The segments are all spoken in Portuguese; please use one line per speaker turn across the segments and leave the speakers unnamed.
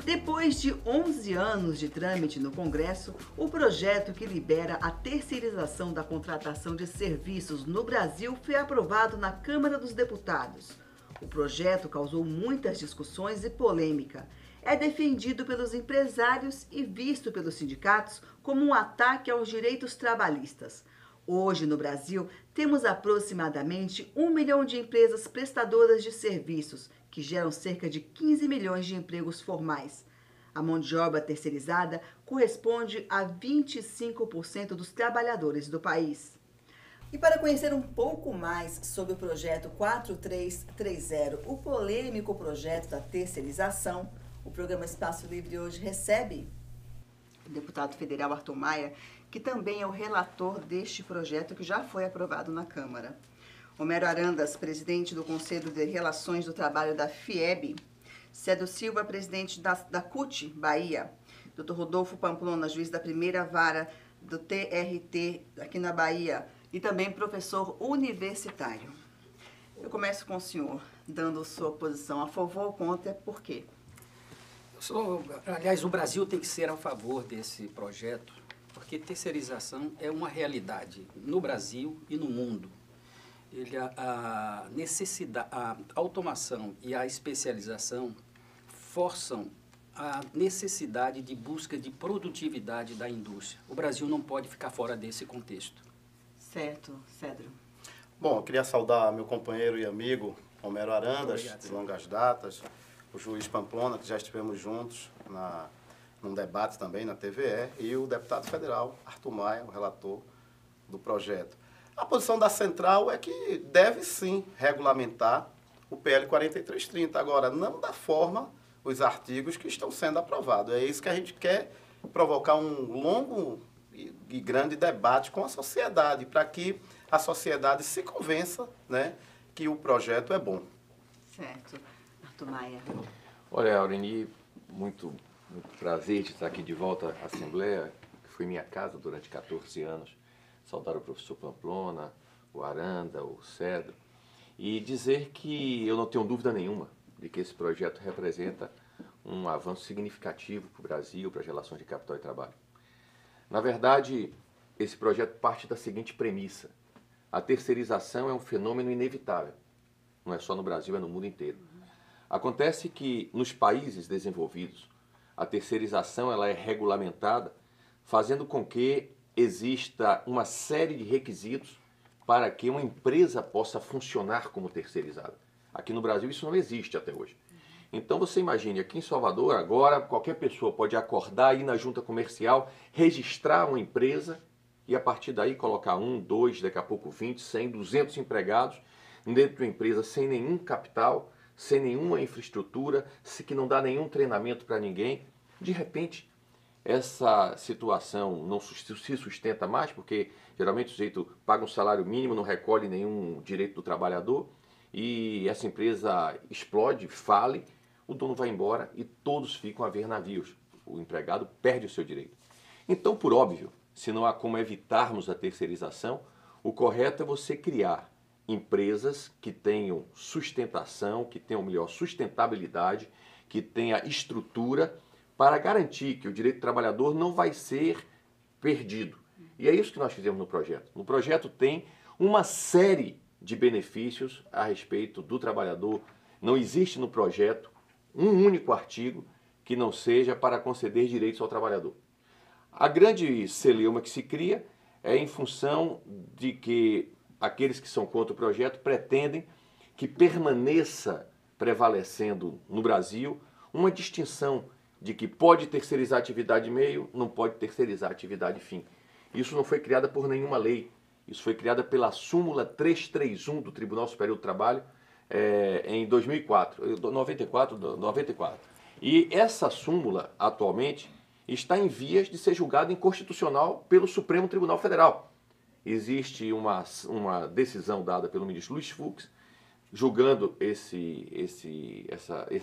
Depois de 11 anos de trâmite no Congresso, o projeto que libera a terceirização da contratação de serviços no Brasil foi aprovado na Câmara dos Deputados. O projeto causou muitas discussões e polêmica. É defendido pelos empresários e visto pelos sindicatos como um ataque aos direitos trabalhistas. Hoje, no Brasil, temos aproximadamente 1 milhão de empresas prestadoras de serviços, que geram cerca de 15 milhões de empregos formais. A mão de obra terceirizada corresponde a 25% dos trabalhadores do país. E para conhecer um pouco mais sobre o projeto 4330, o polêmico projeto da terceirização, o programa Espaço Livre hoje recebe o deputado federal Arthur Maia, que também é o relator deste projeto que já foi aprovado na Câmara. Homero Arandas, presidente do Conselho de Relações do Trabalho da FIEB, Cédro Silva, presidente da CUT Bahia, Dr. Rodolfo Pamplona, juiz da primeira vara do TRT aqui na Bahia e também professor universitário. Eu começo com o senhor, dando sua posição a favor ou contra, por quê?
Aliás, o Brasil tem que ser a favor desse projeto, porque terceirização é uma realidade no Brasil e no mundo. A automação e a especialização forçam a necessidade de busca de produtividade da indústria. O Brasil não pode ficar fora desse contexto.
Certo, Cédro.
Bom, eu queria saudar meu companheiro e amigo Homero Arandas,
Obrigado,
de longas datas, o juiz Pamplona, que já estivemos juntos num debate também na TVE, e o deputado federal Arthur Maia, o relator do projeto. A posição da central é que deve sim regulamentar o PL 4330, agora não da forma os artigos que estão sendo aprovados. É isso que a gente quer provocar um longo e grande debate com a sociedade, para que a sociedade se convença, né, que o projeto é bom.
Certo. Arthur Maia.
Olha, Aureni, muito prazer de estar aqui de volta à Assembleia, que foi minha casa durante 14 anos. Saudar o professor Pamplona, o Aranda, o Cédro, e dizer que eu não tenho dúvida nenhuma de que esse projeto representa um avanço significativo para o Brasil, para as relações de capital e trabalho. Na verdade, esse projeto parte da seguinte premissa: a terceirização é um fenômeno inevitável, não é só no Brasil, é no mundo inteiro. Acontece que nos países desenvolvidos, a terceirização ela é regulamentada, fazendo com que exista uma série de requisitos para que uma empresa possa funcionar como terceirizada. Aqui no Brasil isso não existe até hoje. Então você imagine, aqui em Salvador, agora qualquer pessoa pode acordar, ir na junta comercial, registrar uma empresa e a partir daí colocar 1, 2, daqui a pouco 20, 100, 200 empregados dentro de uma empresa sem nenhum capital, sem nenhuma infraestrutura, que não dá nenhum treinamento para ninguém. De repente, essa situação não se sustenta mais, porque geralmente o sujeito paga um salário mínimo, não recolhe nenhum direito do trabalhador, e essa empresa explode, fale, o dono vai embora e todos ficam a ver navios. O empregado perde o seu direito. Então, por óbvio, se não há como evitarmos a terceirização, o correto é você criar empresas que tenham sustentação, que tenham melhor sustentabilidade, que tenha estrutura para garantir que o direito do trabalhador não vai ser perdido. E é isso que nós fizemos no projeto. No projeto tem uma série de benefícios a respeito do trabalhador. Não existe no projeto um único artigo que não seja para conceder direitos ao trabalhador. A grande celeuma que se cria é em função de que aqueles que são contra o projeto pretendem que permaneça prevalecendo no Brasil uma distinção de que pode terceirizar atividade meio, não pode terceirizar atividade fim. Isso não foi criado por nenhuma lei, isso foi criado pela súmula 331 do Tribunal Superior do Trabalho em 94. E essa súmula, atualmente, está em vias de ser julgada inconstitucional pelo Supremo Tribunal Federal. Existe uma decisão dada pelo ministro Luiz Fux, julgando essa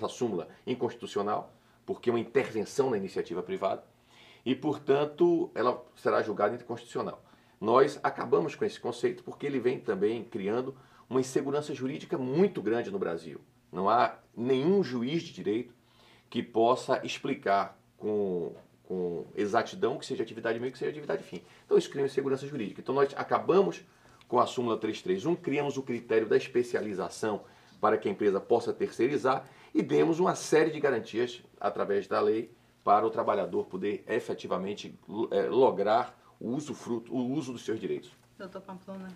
súmula inconstitucional, porque é uma intervenção na iniciativa privada, e, portanto, ela será julgada inconstitucional. Nós acabamos com esse conceito porque ele vem também criando uma insegurança jurídica muito grande no Brasil. Não há nenhum juiz de direito que possa explicar com exatidão que seja atividade meio, que seja atividade fim. Então isso cria insegurança jurídica. Então nós acabamos com a súmula 331, criamos o critério da especialização para que a empresa possa terceirizar e demos uma série de garantias através da lei para o trabalhador poder efetivamente lograr o uso dos seus direitos.
Doutor Pamplona.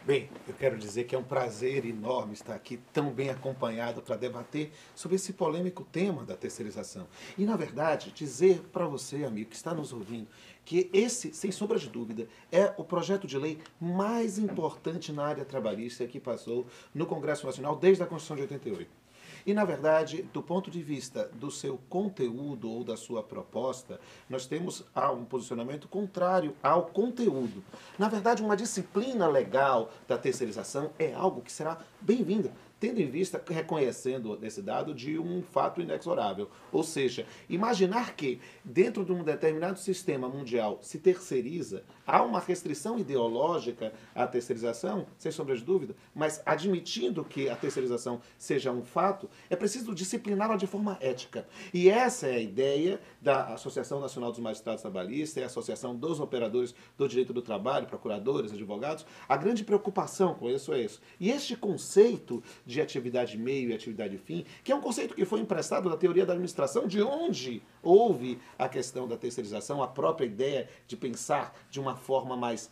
Bem, eu quero dizer que é um prazer enorme estar aqui tão bem acompanhado para debater sobre esse polêmico tema da terceirização. E, na verdade, dizer para você, amigo, que está nos ouvindo, que esse, sem sombra de dúvida, é o projeto de lei mais importante na área trabalhista que passou no Congresso Nacional desde a Constituição de 88. E, na verdade, do ponto de vista do seu conteúdo ou da sua proposta, nós temos um posicionamento contrário ao conteúdo. Na verdade, uma disciplina legal da terceirização é algo que será bem-vinda, tendo em vista, reconhecendo esse dado de um fato inexorável. Ou seja, imaginar que dentro de um determinado sistema mundial se terceiriza, há uma restrição ideológica à terceirização, sem sombra de dúvida, mas admitindo que a terceirização seja um fato, é preciso discipliná-la de forma ética. E essa é a ideia da Associação Nacional dos Magistrados Trabalhistas, a Associação dos Operadores do Direito do Trabalho, procuradores, advogados. A grande preocupação com isso é isso. E este conceito de atividade meio e atividade fim, que é um conceito que foi emprestado da teoria da administração, de onde houve a questão da terceirização, a própria ideia de pensar de uma forma mais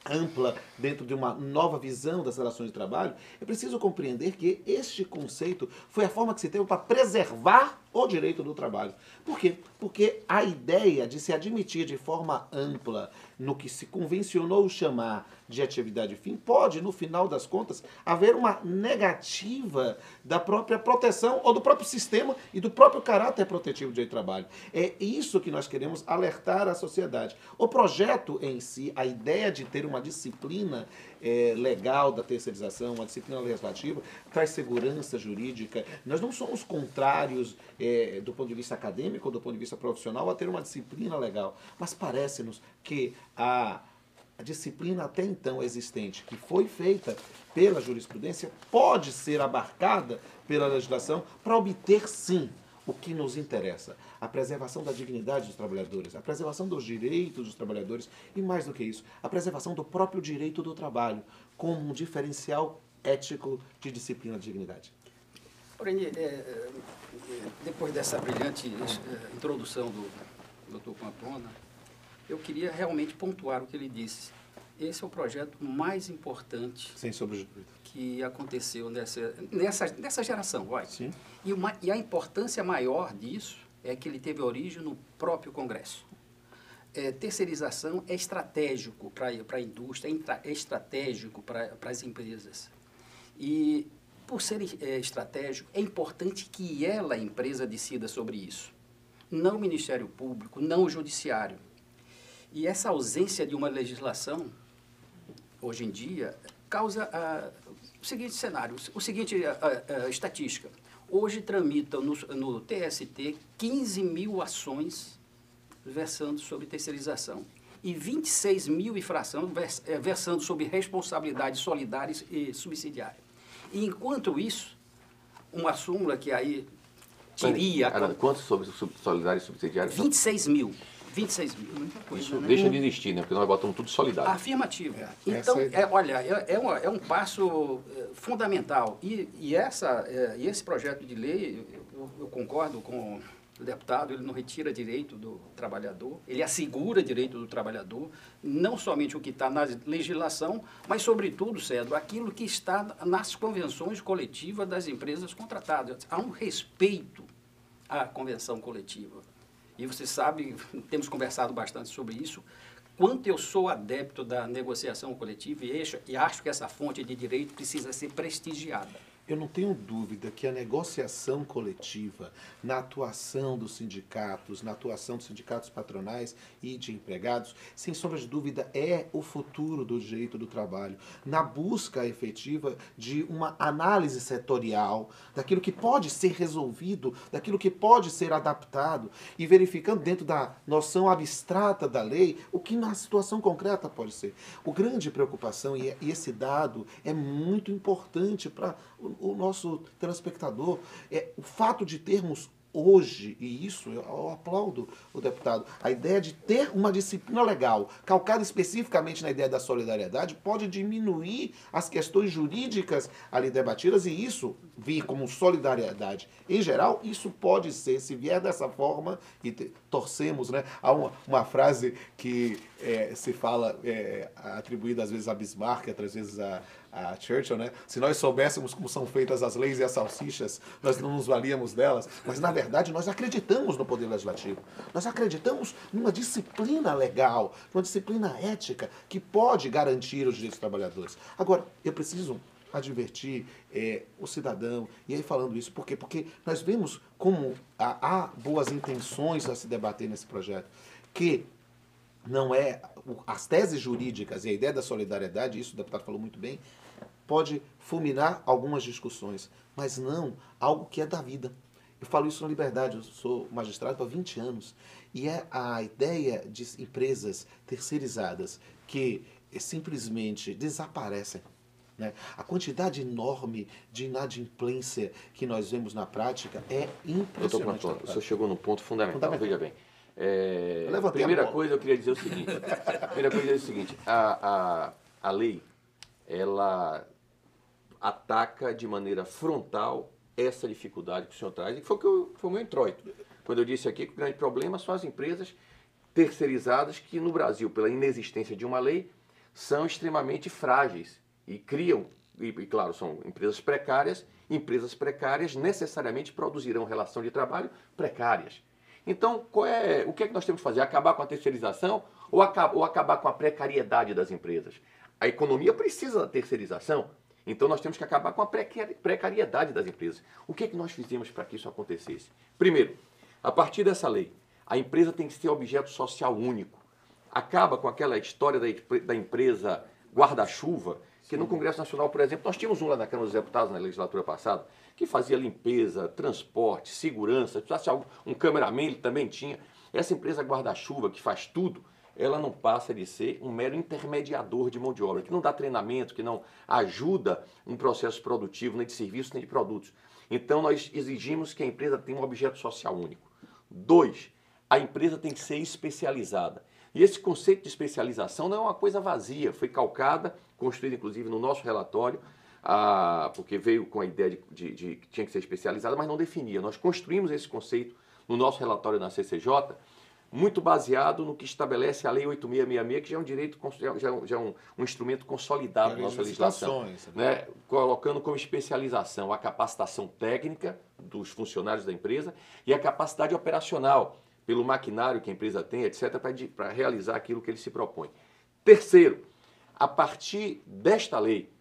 ampla dentro de uma nova visão das relações de trabalho, é preciso compreender que este conceito foi a forma que se teve para preservar o direito do trabalho. Por quê? Porque a ideia de se admitir de forma ampla no que se convencionou chamar de atividade fim, pode, no final das contas, haver uma negativa da própria proteção ou do próprio sistema e do próprio caráter protetivo do direito do trabalho. É isso que nós queremos alertar à sociedade. O projeto em si, a ideia de ter uma disciplina legal da terceirização, uma disciplina legislativa, traz segurança jurídica. Nós não somos contrários do ponto de vista acadêmico ou do ponto de vista profissional a ter uma disciplina legal, mas parece-nos que a disciplina até então existente, que foi feita pela jurisprudência, pode ser abarcada pela legislação para obter, sim, o que nos interessa: a preservação da dignidade dos trabalhadores, a preservação dos direitos dos trabalhadores e, mais do que isso, a preservação do próprio direito do trabalho como um diferencial ético de disciplina de dignidade.
Porém, depois dessa brilhante introdução do Dr. Pamplona, eu queria realmente pontuar o que ele disse. Esse é o projeto mais importante,
sem sombra de dúvida,
que aconteceu nessa geração. Vai.
Sim.
E a importância maior disso é que ele teve origem no próprio Congresso. Terceirização é estratégico para a indústria, é estratégico para as empresas. E, por ser estratégico, é importante que a empresa, decida sobre isso. Não o Ministério Público, não o Judiciário. E essa ausência de uma legislação, hoje em dia, causa o seguinte cenário, o seguinte estatística. Hoje tramitam no TST 15 mil ações versando sobre terceirização e 26 mil infrações versando sobre responsabilidades solidárias e subsidiária. E, enquanto isso, uma súmula que aí teria...
Quantos sobre solidário e subsidiário?
26 mil. 26 mil. Muita coisa,
isso,
né?
deixa de existir, né? Porque nós botamos tudo solidário.
Afirmativo. Então, é um passo fundamental. E esse projeto de lei, eu concordo com o deputado, ele não retira direito do trabalhador, ele assegura direito do trabalhador, não somente o que está na legislação, mas, sobretudo, Cedro, aquilo que está nas convenções coletivas das empresas contratadas. Há um respeito à convenção coletiva. E você sabe, temos conversado bastante sobre isso, quanto eu sou adepto da negociação coletiva e acho que essa fonte de direito precisa ser prestigiada.
Eu não tenho dúvida que a negociação coletiva, na atuação dos sindicatos, patronais e de empregados, sem sombra de dúvida, é o futuro do direito do trabalho, na busca efetiva de uma análise setorial daquilo que pode ser resolvido, daquilo que pode ser adaptado e verificando dentro da noção abstrata da lei o que na situação concreta pode ser. O grande preocupação, e esse dado é muito importante para o nosso telespectador, é o fato de termos hoje, e isso eu aplaudo o deputado, a ideia de ter uma disciplina legal, calcada especificamente na ideia da solidariedade, pode diminuir as questões jurídicas ali debatidas, e isso vir como solidariedade em geral, isso pode ser, se vier dessa forma, e torcemos, né? Há uma frase que se fala, atribuída às vezes a Bismarck, outras vezes a Churchill, né? Se nós soubéssemos como são feitas as leis e as salsichas, nós não nos valíamos delas, mas na verdade nós acreditamos no poder legislativo, nós acreditamos numa disciplina legal, numa disciplina ética que pode garantir os direitos dos trabalhadores. Agora, eu preciso advertir o cidadão, e aí falando isso, por quê? Porque nós vemos como há boas intenções a se debater nesse projeto, que não as teses jurídicas e a ideia da solidariedade, isso o deputado falou muito bem, pode fulminar algumas discussões, mas não algo que é da vida. Eu falo isso na Liberdade, eu sou magistrado há 20 anos, e é a ideia de empresas terceirizadas que simplesmente desaparecem. Né? A quantidade enorme de inadimplência que nós vemos na prática é impressionante.
Doutor Plantão, o senhor chegou num ponto fundamental. Veja bem.
Primeira
coisa, eu queria dizer o seguinte. A lei, ela ataca de maneira frontal essa dificuldade que o senhor traz, e foi o meu introito. Quando eu disse aqui que o grande problema são as empresas terceirizadas que no Brasil, pela inexistência de uma lei, são extremamente frágeis e criam, e claro, são empresas precárias necessariamente produzirão relação de trabalho precárias. Então, o que é que nós temos que fazer? Acabar com a terceirização ou acabar com a precariedade das empresas? A economia precisa da terceirização, então nós temos que acabar com a precariedade das empresas. O que é que nós fizemos para que isso acontecesse? Primeiro, a partir dessa lei, a empresa tem que ser objeto social único. Acaba com aquela história da empresa guarda-chuva, que no Congresso Nacional, por exemplo, nós tínhamos um lá na Câmara dos Deputados, na legislatura passada, que fazia limpeza, transporte, segurança, se precisasse um cameraman, ele também tinha. Essa empresa guarda-chuva, que faz tudo, ela não passa de ser um mero intermediador de mão de obra, que não dá treinamento, que não ajuda um processo produtivo, nem de serviços, nem de produtos. Então, nós exigimos que a empresa tenha um objeto social único. 2, a empresa tem que ser especializada. E esse conceito de especialização não é uma coisa vazia, foi calcada, construída inclusive no nosso relatório, porque veio com a ideia de que tinha que ser especializada, mas não definia. Nós construímos esse conceito no nosso relatório na CCJ, muito baseado no que estabelece a Lei 8.666, que já é um direito, já é um instrumento consolidado na nossa legislação, né? Colocando como especialização a capacitação técnica dos funcionários da empresa e a capacidade operacional, pelo maquinário que a empresa tem, etc., para realizar aquilo que ele se propõe. Terceiro, a partir desta lei,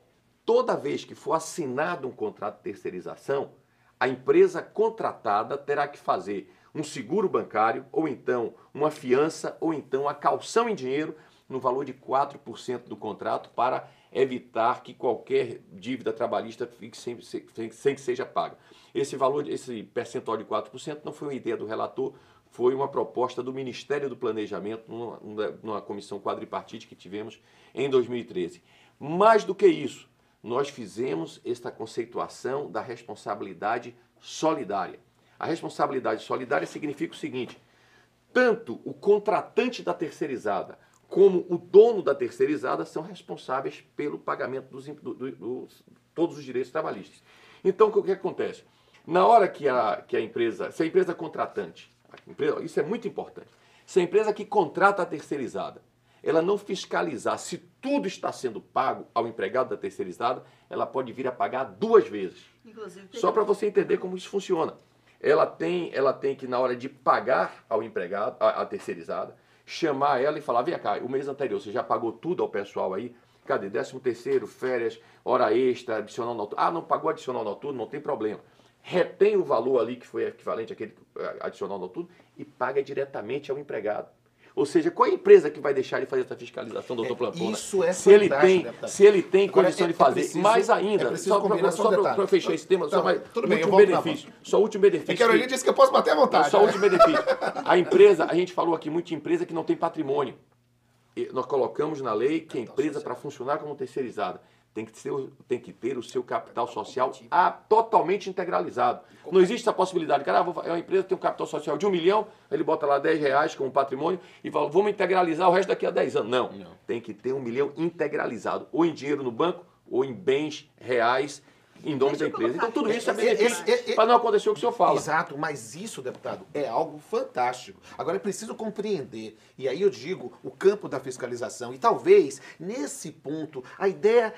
toda vez que for assinado um contrato de terceirização, a empresa contratada terá que fazer um seguro bancário, ou então uma fiança, ou então a caução em dinheiro no valor de 4% do contrato para evitar que qualquer dívida trabalhista fique sem que seja paga. Esse valor, esse percentual de 4% não foi uma ideia do relator, foi uma proposta do Ministério do Planejamento, numa comissão quadripartite que tivemos em 2013. Mais do que isso, nós fizemos esta conceituação da responsabilidade solidária. A responsabilidade solidária significa o seguinte: tanto o contratante da terceirizada como o dono da terceirizada são responsáveis pelo pagamento de todos os direitos trabalhistas. Então, o que acontece? Na hora que a empresa, se a empresa contratante, isso é muito importante, se a empresa que contrata a terceirizada, ela não fiscalizar se tudo está sendo pago ao empregado da terceirizada, ela pode vir a pagar 2 vezes. Só para você entender como isso funciona. Ela tem que, na hora de pagar ao empregado, a terceirizada, chamar ela e falar: vem cá, o mês anterior você já pagou tudo ao pessoal aí? Cadê? 13º, férias, hora extra, adicional noturno. Ah, não pagou adicional noturno, não tem problema. Retém o valor ali que foi equivalente àquele adicional noturno e paga diretamente ao empregado. Ou seja, qual é a empresa que vai deixar de fazer essa fiscalização, doutor Plantona?
Isso é
se ele tem condição de fazer. Mais ainda, só para fechar esse tema, só mais último benefício. Só o último benefício.
A Carolina disse que eu posso bater à vontade.
Só o último benefício. A empresa, a gente falou aqui muito de empresa que não tem patrimônio. nós colocamos na lei que a empresa, para funcionar como terceirizada, tem que ter o seu capital social totalmente integralizado. Não existe essa possibilidade. Cara, é uma empresa que tem um capital social de 1 milhão, ele bota lá R$10 como patrimônio e fala, vamos integralizar o resto daqui a 10 anos. Não. Tem que ter 1 milhão integralizado, ou em dinheiro no banco, ou em bens reais, em nome da empresa. Então, tudo isso é benefício para não acontecer o que o senhor fala.
Exato, mas isso, deputado, é algo fantástico. Agora, é preciso compreender, e aí eu digo, o campo da fiscalização, e talvez, nesse ponto, a ideia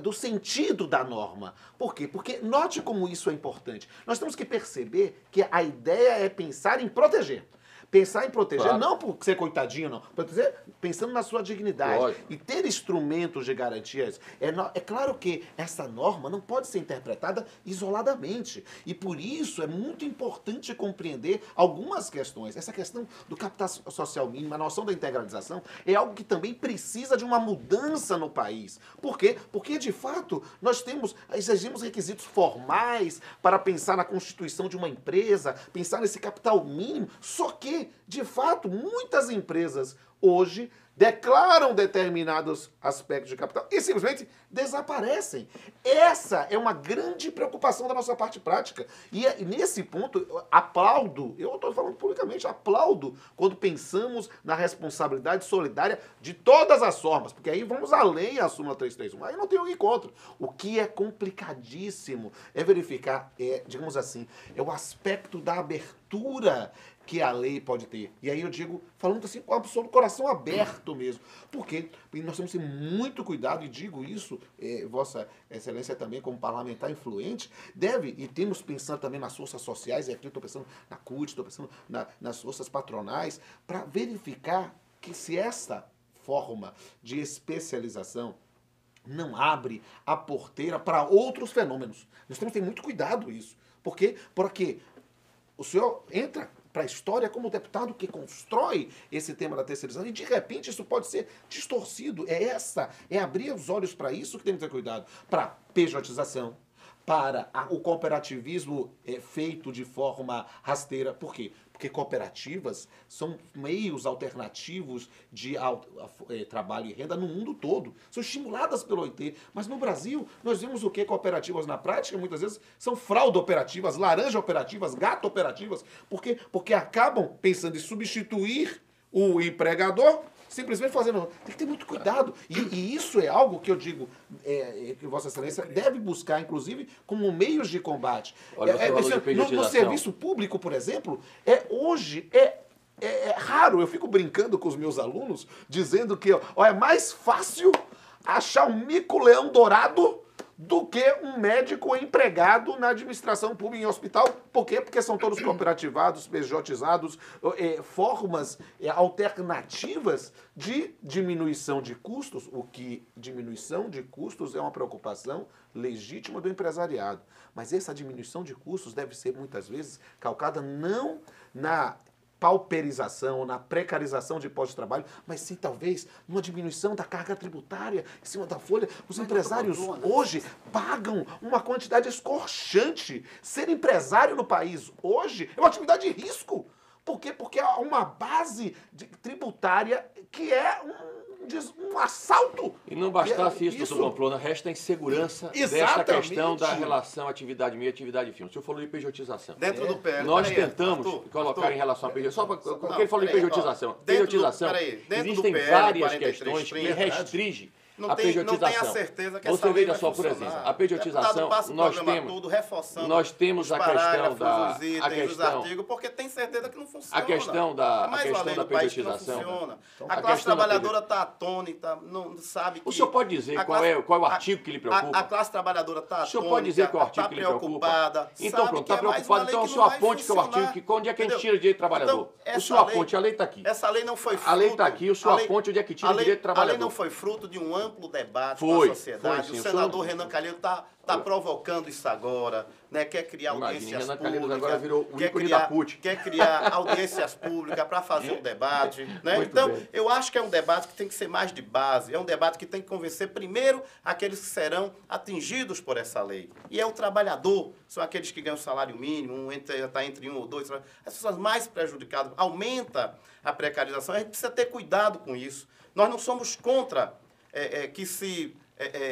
do sentido da norma. Por quê? Porque note como isso é importante. Nós temos que perceber que a ideia é pensar em proteger. Pensar em proteger, claro, não por ser coitadinho, não. Proteger pensando na sua dignidade. Lógico. E ter instrumentos de garantias. É claro que essa norma não pode ser interpretada isoladamente. E por isso é muito importante compreender algumas questões. Essa questão do capital social mínimo, a noção da integralização, é algo que também precisa de uma mudança no país. Por quê? Porque, de fato, nós exigimos requisitos formais para pensar na constituição de uma empresa, pensar nesse capital mínimo, só que de fato, muitas empresas hoje declaram determinados aspectos de capital e simplesmente desaparecem. Essa é uma grande preocupação da nossa parte prática. E nesse ponto, aplaudo, eu estou falando publicamente, aplaudo quando pensamos na responsabilidade solidária de todas as formas, porque aí vamos além da súmula 331, aí não tem o que ir contra. O que é complicadíssimo é verificar, digamos assim, é o aspecto da abertura que a lei pode ter. E aí eu digo, falando assim, com o absoluto coração aberto mesmo. Por quê? Porque nós temos que ter muito cuidado, e digo isso, Vossa Excelência também, como parlamentar influente, deve, e temos pensando também nas forças sociais, e aqui eu estou pensando na CUT, estou pensando nas forças patronais, para verificar que se esta forma de especialização não abre a porteira para outros fenômenos. Nós temos que ter muito cuidado isso. Por quê? Porque o senhor entra para a história como deputado que constrói esse tema da terceirização e, de repente, isso pode ser distorcido. É abrir os olhos para isso que temos que ter cuidado. Para pejotização, para o cooperativismo feito de forma rasteira. Por quê? Porque cooperativas são meios alternativos de trabalho e renda no mundo todo. São estimuladas pelo OIT. Mas no Brasil, nós vemos o que? Cooperativas na prática, muitas vezes, são fraude operativas, laranja operativas, gato operativas. Por quê? Porque acabam pensando em substituir o empregador, simplesmente fazendo... Tem que ter muito cuidado. E isso é algo que eu digo, que Vossa Excelência deve buscar, inclusive, como meios de combate.
Olha,
no serviço público, por exemplo, hoje é raro. Eu fico brincando com os meus alunos, dizendo que é mais fácil achar um mico-leão dourado do que um médico empregado na administração pública em hospital. Por quê? Porque são todos cooperativados, pejotizados, formas alternativas de diminuição de custos, o que diminuição de custos é uma preocupação legítima do empresariado. Mas essa diminuição de custos deve ser, muitas vezes, calcada não na pauperização, na precarização de postos de trabalho, mas sim, talvez, numa diminuição da carga tributária em cima da folha. Os empresários hoje pagam uma quantidade escorchante. Ser empresário no país hoje é uma atividade de risco. Por quê? Porque há uma base tributária que é um assalto.
E não bastasse isso, doutor Pamplona, resta a insegurança dessa questão da relação atividade meio e atividade fim. O senhor falou de pejotização.
Dentro do PL.
Nós tentamos colocar em relação à pejotização, só porque ele falou de pejotização. Existem várias questões que restringem a pejotização.
Não tenho a certeza que essa
Você
lei
veja
vai
só, por
funcionar.
exemplo, a pejotização, nós temos a questão da...
os artigos, porque tem certeza que não funciona.
A questão da pejotização.
A classe trabalhadora está atônita, não sabe que...
O senhor pode dizer qual é o artigo que lhe preocupa?
A classe trabalhadora está atônita,
o senhor pode dizer qual é o artigo que lhe preocupa? Então pronto, está preocupado. Então o senhor aponte que é o artigo, onde é que a gente tira o direito do trabalhador? O senhor aponte, a lei está aqui.
Essa lei não foi fruto...
A lei está aqui, o senhor aponte onde é que tira o direito do trabalhador.
A lei não foi fruto de um amplo debate com a sociedade. O senador Renan Calheiros está provocando isso agora, né? Quer criar audiências públicas,
agora virou o ícone da PUT.
Quer criar audiências públicas para fazer um debate, né? Então, eu acho que é um debate que tem que ser mais de base, é um debate que tem que convencer primeiro aqueles que serão atingidos por essa lei. E é o trabalhador, são aqueles que ganham salário mínimo, está entre 1 ou 2, as pessoas mais prejudicadas, aumenta a precarização, a gente precisa ter cuidado com isso. Nós não somos contra que se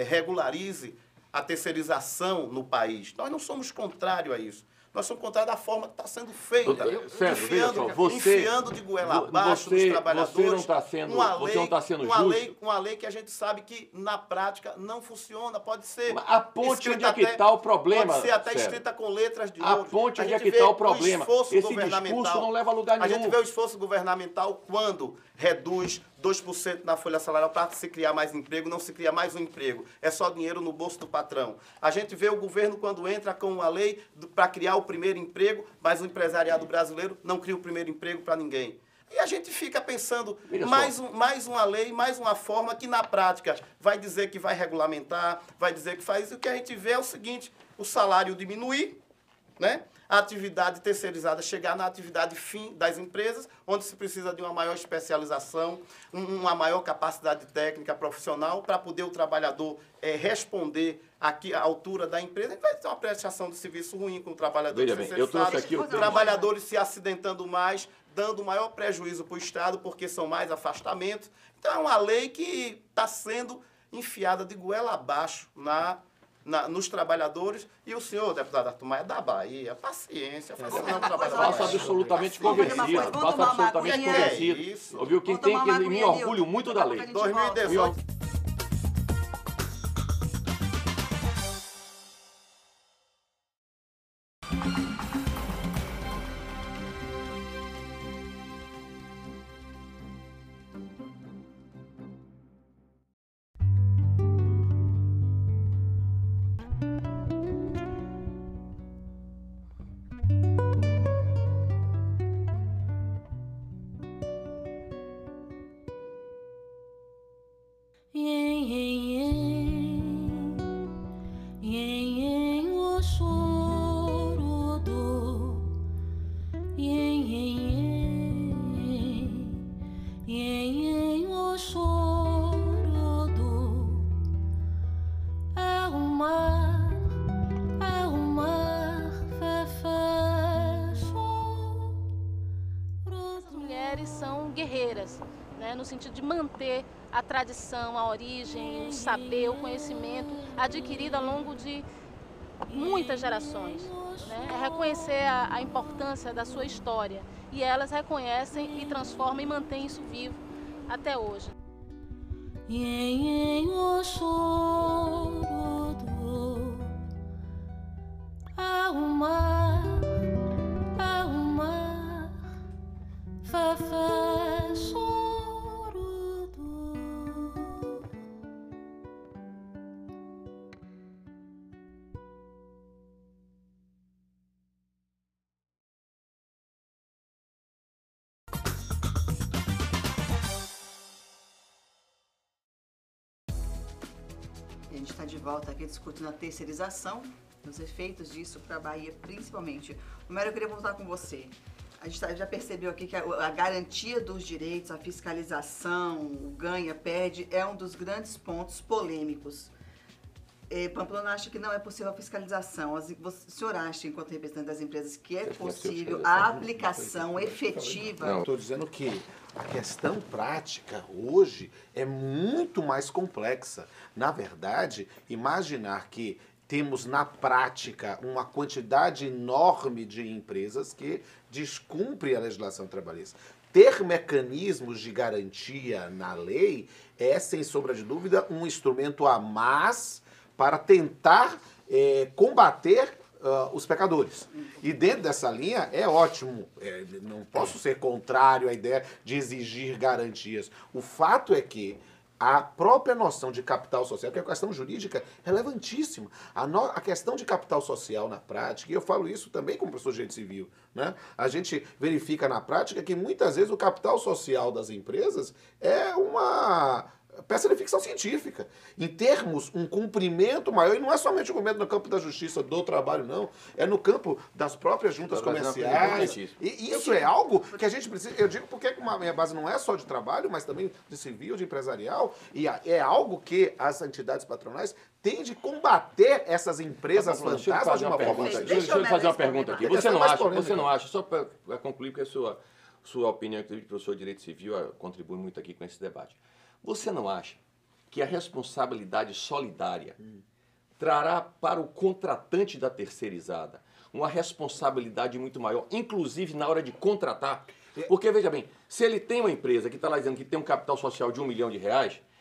regularize a terceirização no país. Nós não somos contrários a isso. Nós somos contrários da forma que está sendo feita,
Sérgio, veja só,
enfiando de goela abaixo dos trabalhadores.
Você não está sendo justo.
Uma lei que a gente sabe que, na prática, não funciona. Pode ser...
Aponte onde é que está o problema,
pode ser até
Sérgio.
escrita com letras de ouro.
Aponte onde é que está o problema. Esse discurso não leva a lugar nenhum.
A gente vê o esforço governamental quando reduz 2% na folha salarial para se criar mais emprego, não se cria mais um emprego. É só dinheiro no bolso do patrão. A gente vê o governo quando entra com uma lei para criar o primeiro emprego, mas o empresariado brasileiro não cria o primeiro emprego para ninguém. E a gente fica pensando mais uma lei, mais uma forma que, na prática, vai dizer que vai regulamentar, vai dizer que faz. E o que a gente vê é o seguinte, o salário diminuir, né? A atividade terceirizada chegar na atividade fim das empresas, onde se precisa de uma maior especialização, uma maior capacidade técnica profissional para poder o trabalhador responder aqui à altura da empresa. A gente vai ter uma prestação de serviço ruim com o trabalhador terceirizado, trabalhadores se acidentando mais, dando maior prejuízo para o Estado, porque são mais afastamentos. Então, é uma lei que está sendo enfiada de goela abaixo nos trabalhadores, e o senhor, deputado Arthur Maia, da Bahia, paciência,
faça absolutamente convencido, faça absolutamente convencido. Ouviu? Quem tem que me orgulho muito da lei.
2018.
guerreiras, né, no sentido de manter a tradição, a origem, o saber, o conhecimento adquirido ao longo de muitas gerações. Né? É reconhecer a importância da sua história, e elas reconhecem e transformam e mantêm isso vivo até hoje.
A gente está de volta aqui discutindo a terceirização, os efeitos disso para a Bahia principalmente. Romero, eu queria voltar com você. A gente já percebeu aqui que a garantia dos direitos, a fiscalização, o ganha-perde é um dos grandes pontos polêmicos. Pamplona acha que não é possível a fiscalização. O senhor acha, enquanto representante das empresas, que é possível a aplicação efetiva?
Não, estou dizendo que a questão prática hoje é muito mais complexa. Na verdade, imaginar que temos na prática uma quantidade enorme de empresas que descumprem a legislação trabalhista. Ter mecanismos de garantia na lei é, sem sombra de dúvida, um instrumento a mais para tentar combater os pecadores. E dentro dessa linha é ótimo, não posso ser contrário à ideia de exigir garantias. O fato é que a própria noção de capital social, que é uma questão jurídica relevantíssima, a questão de capital social na prática, e eu falo isso também como professor de direito civil, né? A gente verifica na prática que muitas vezes o capital social das empresas é uma peça de ficção científica. Em termos, um cumprimento maior, e não é somente o cumprimento no campo da justiça, do trabalho, não. É no campo das próprias juntas comerciais. E isso é algo que a gente precisa... Eu digo porque a minha base não é só de trabalho, mas também de civil, de empresarial, e é algo que as entidades patronais têm de combater essas empresas fantasmas de uma forma...
Deixa eu fazer uma pergunta aqui. Você não acha, só para concluir, porque a sua opinião, inclusive, professor de Direito Civil, contribui muito aqui com esse debate. Você não acha que a responsabilidade solidária trará para o contratante da terceirizada uma responsabilidade muito maior, inclusive na hora de contratar? Porque, veja bem, se ele tem uma empresa que está lá dizendo que tem um capital social de R$1 milhão,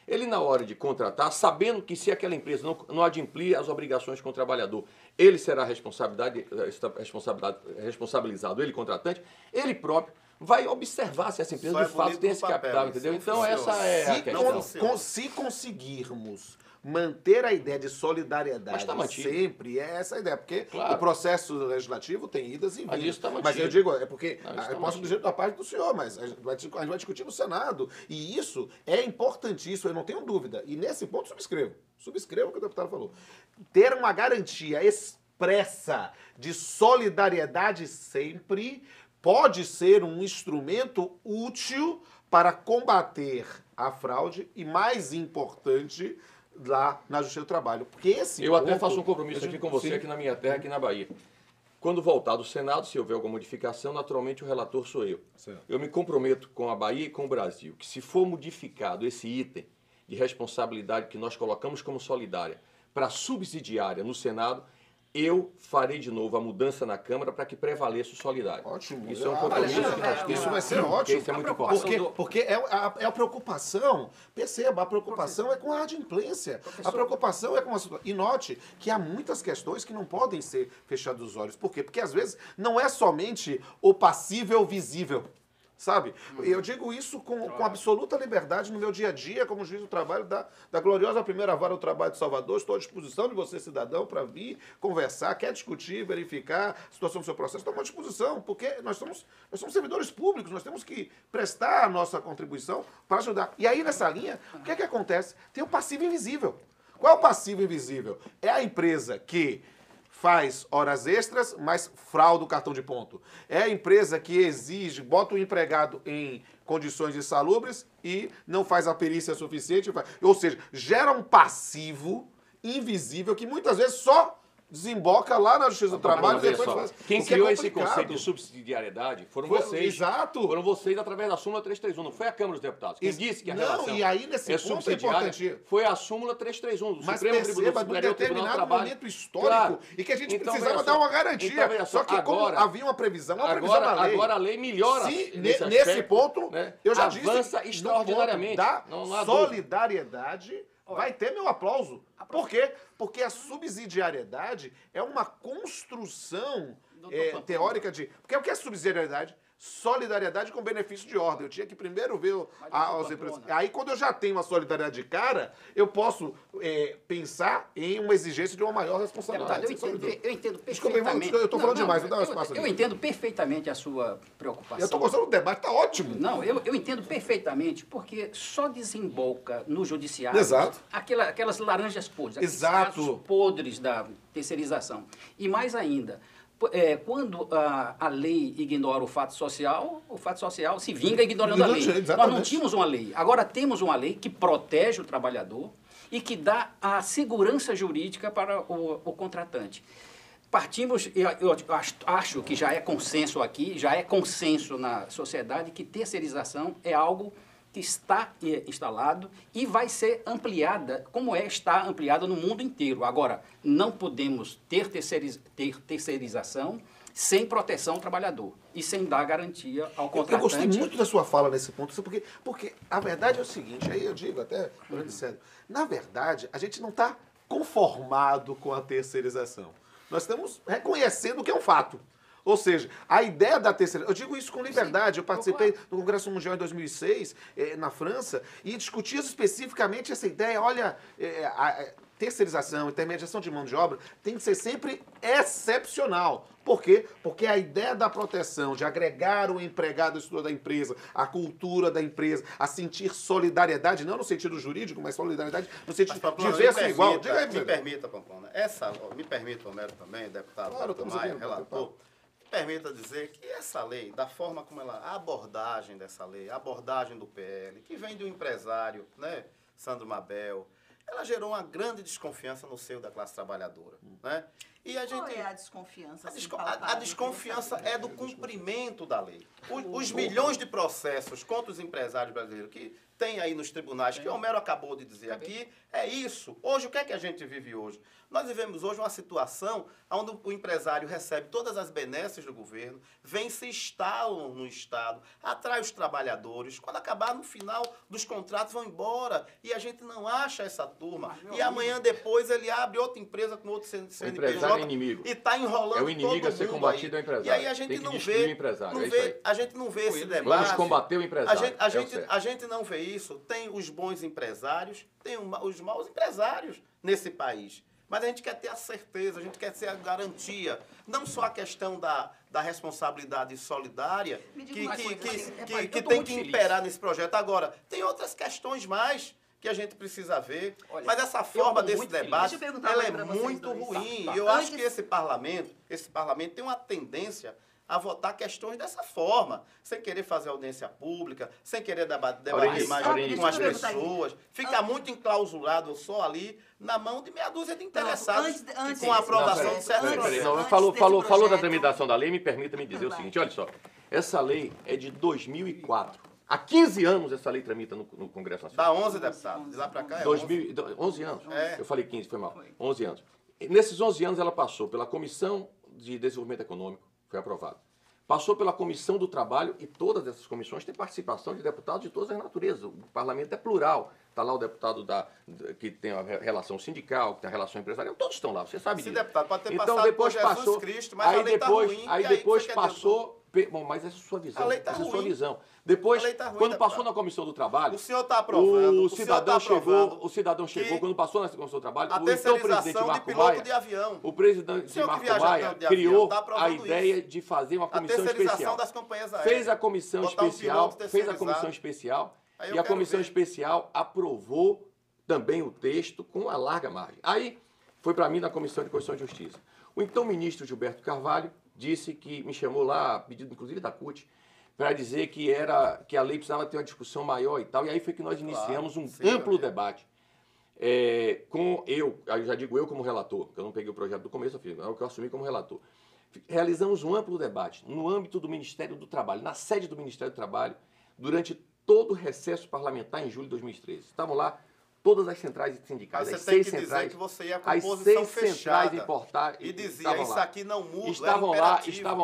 ele na hora de contratar, sabendo que se aquela empresa não adimplir as obrigações com o trabalhador, ele será responsabilizado, ele contratante, ele próprio vai observar se essa empresa de fato tem esse capital, entendeu? Então essa é a questão.
Se conseguirmos manter a ideia de solidariedade sempre, é essa a ideia, porque o processo legislativo tem idas e vindas. Mas eu digo, é porque eu posso dizer da parte do senhor, mas a gente vai discutir no Senado, e isso é importantíssimo, eu não tenho dúvida. E nesse ponto subscrevo o que o deputado falou. Ter uma garantia expressa de solidariedade sempre pode ser um instrumento útil para combater a fraude e, mais importante, lá na Justiça do Trabalho. Porque esse
até faço um compromisso aqui com você, aqui na minha terra, aqui na Bahia. Quando voltar do Senado, se houver alguma modificação, naturalmente o relator sou eu. Certo. Eu me comprometo com a Bahia e com o Brasil que, se for modificado esse item de responsabilidade que nós colocamos como solidária para subsidiária no Senado, eu farei de novo a mudança na Câmara para que prevaleça o solidário.
Ótimo.
Isso é um compromisso que nós temos.
Isso vai ser ótimo.
Isso é muito importante.
Porque é a preocupação, perceba, a preocupação é com a adimplência. A preocupação é com a situação. E note que há muitas questões que não podem ser fechadas os olhos. Por quê? Porque às vezes não é somente o passível visível. Sabe? Eu digo isso com absoluta liberdade no meu dia a dia, como juiz do trabalho da gloriosa primeira vara do trabalho de Salvador. Estou à disposição de você, cidadão, para vir conversar, quer discutir, verificar a situação do seu processo. Estou à disposição, porque nós somos servidores públicos, nós temos que prestar a nossa contribuição para ajudar. E aí, nessa linha, o que é que acontece? Tem o passivo invisível. Qual é o passivo invisível? É a empresa que faz horas extras, mas frauda o cartão de ponto. É a empresa que exige, bota o empregado em condições insalubres e não faz a perícia suficiente. Ou seja, gera um passivo invisível que muitas vezes só desemboca lá na Justiça do Trabalho.
Quem criou esse conceito de subsidiariedade foram vocês.
Exato.
Foram vocês através da súmula 331, não foi a Câmara dos Deputados. Quem disse que a relação
e aí, nesse ponto é importante.
Foi a súmula 331 do
Mas
Supremo
Tribunal
Superior
de
Tribunal do
determinado
Trabalho.
momento histórico e que a gente precisava dar uma garantia. Só que como havia uma previsão na lei.
Agora a lei melhora.
Nesse ponto, eu já disse,
avança extraordinariamente.
Da solidariedade vai ter meu aplauso. Por quê? Porque a subsidiariedade é uma construção teórica de... Porque o que é subsidiariedade? Solidariedade com benefício de ordem. Eu tinha que primeiro ver as empresas. Aí, quando eu já tenho uma solidariedade de cara, eu posso pensar em uma exigência de uma maior responsabilidade.
Eu entendo perfeitamente.
Desculpa, eu estou falando demais, vou dar um espaço aqui.
Eu entendo perfeitamente a sua preocupação.
Eu estou gostando do debate, está ótimo.
Não, eu entendo perfeitamente, porque só desemboca no judiciário aquelas laranjas podres, aqueles casos podres da terceirização. E mais ainda, quando a lei ignora o fato social se vinga ignorando a lei.
Exatamente.
Nós não tínhamos uma lei. Agora temos uma lei que protege o trabalhador e que dá a segurança jurídica para o contratante. Partimos, eu acho que já é consenso aqui, já é consenso na sociedade que terceirização é algo que está instalado e vai ser ampliada, como está ampliada no mundo inteiro. Agora, não podemos ter terceirização sem proteção ao trabalhador e sem dar garantia ao contratante.
Eu gostei muito da sua fala nesse ponto, porque a verdade é o seguinte, aí eu digo até, sério, na verdade, a gente não está conformado com a terceirização. Nós estamos reconhecendo que é um fato. Ou seja, a ideia da terceirização... Eu digo isso com liberdade. Eu participei do Congresso Mundial em 2006, na França, e discutia especificamente essa ideia. Olha, a terceirização, intermediação de mão de obra tem que ser sempre excepcional. Por quê? Porque a ideia da proteção, de agregar o empregado à estrutura da empresa, a cultura da empresa, a sentir solidariedade, não no sentido jurídico, mas solidariedade no sentido de ver-se igual.
Me permita, Pamplona. Me permita, Homero, também, deputado, relator. Permita dizer que essa lei, da forma como a abordagem dessa lei, a abordagem do PL, que vem de um empresário, né, Sandro Mabel, ela gerou uma grande desconfiança no seio da classe trabalhadora, né? E a gente...
Qual é a desconfiança? Assim,
A desconfiança é do cumprimento da lei. Os milhões de processos contra os empresários brasileiros que tem aí nos tribunais, que o Homero acabou de dizer aqui, é isso. Hoje, o que é que a gente vive hoje? Nós vivemos hoje uma situação onde o empresário recebe todas as benesses do governo, vem se instalam no Estado, atrai os trabalhadores, quando acabar no final dos contratos vão embora e a gente não acha essa turma. E amanhã depois ele abre outra empresa com outro CNPJ.
O empresário é inimigo.
E está enrolando.
É o inimigo a ser combatido, é o empresário.
E aí a gente
tem que
não
destruir
vê,
o empresário.
a gente não vê esse debate.
Vamos combater o empresário.
A gente não vê isso. Tem os bons empresários, tem os maus empresários nesse país. Mas a gente quer ter a certeza, a gente quer ter a garantia. Não só a questão da responsabilidade solidária que tem que imperar nesse projeto. Agora, tem outras questões mais que a gente precisa ver.
Olha,
mas essa forma desse debate, ela é
pra vocês
muito
dois.
ruim.
Tá.
E eu acho que esse parlamento tem uma tendência a votar questões dessa forma, sem querer fazer audiência pública, sem querer debater mais com as pessoas. Fica muito enclausurado só ali, na mão de meia dúzia de interessados, com a aprovação de certos projetos.
Falou da tramitação da lei, me permita me dizer o seguinte, olha só, essa lei é de 2004. Há 15 anos essa lei tramita no Congresso Nacional.
Dá 11 deputados, de lá para cá é
11 anos.
É.
Eu falei 15, foi mal. 11 anos. E nesses 11 anos ela passou pela Comissão de Desenvolvimento Econômico, foi aprovado. Passou pela Comissão do Trabalho e todas essas comissões têm participação de deputados de todas as naturezas. O parlamento é plural. Está lá o deputado que tem a relação sindical, que tem a relação empresarial, todos estão lá, você sabe disso.
Esse deputado pode ter
então,
passado
depois
por Jesus
passou,
Cristo, mas a lei está ruim.
Aí depois passou... Bom, mas essa é a sua visão.
A lei tá
essa é a
ruim.
sua visão. Depois,
Tá ruim,
quando
deputado.
passou na Comissão do Trabalho,
O senhor está aprovando.
o cidadão chegou, quando passou na Comissão do Trabalho,
A
o então presidente
terceirização de
Marco
piloto
Maia,
de avião.
o presidente
senhor que
Marco
viaja
Maia
tanto de avião,
criou
tá
a
aprovando
ideia de fazer uma
A
comissão
terceirização
especial.
das companhias aéreas.
Fez a comissão
Botar um
especial,
piloto
fez a comissão
terceirizado.
especial
Aí eu
e a
quero
comissão
ver.
especial aprovou também o texto com uma larga margem. Aí foi para mim na Comissão de Constituição e Justiça. O então ministro Gilberto Carvalho disse que me chamou lá, pedido inclusive da CUT, para dizer que a lei precisava ter uma discussão maior e tal. E aí foi que nós iniciamos um amplo debate. Com eu já digo eu como relator, que eu não peguei o projeto do começo, é o que eu assumi como relator. Realizamos um amplo debate no âmbito do Ministério do Trabalho, na sede do Ministério do Trabalho, durante todo o recesso parlamentar em julho de 2013. Estavam lá todas as centrais sindicais,
Mas
as
você tem
6
que dizer
centrais,
que você ia com
as
posição
6 centrais
fechada
importadas
e dizia, isso aqui não muda,
estavam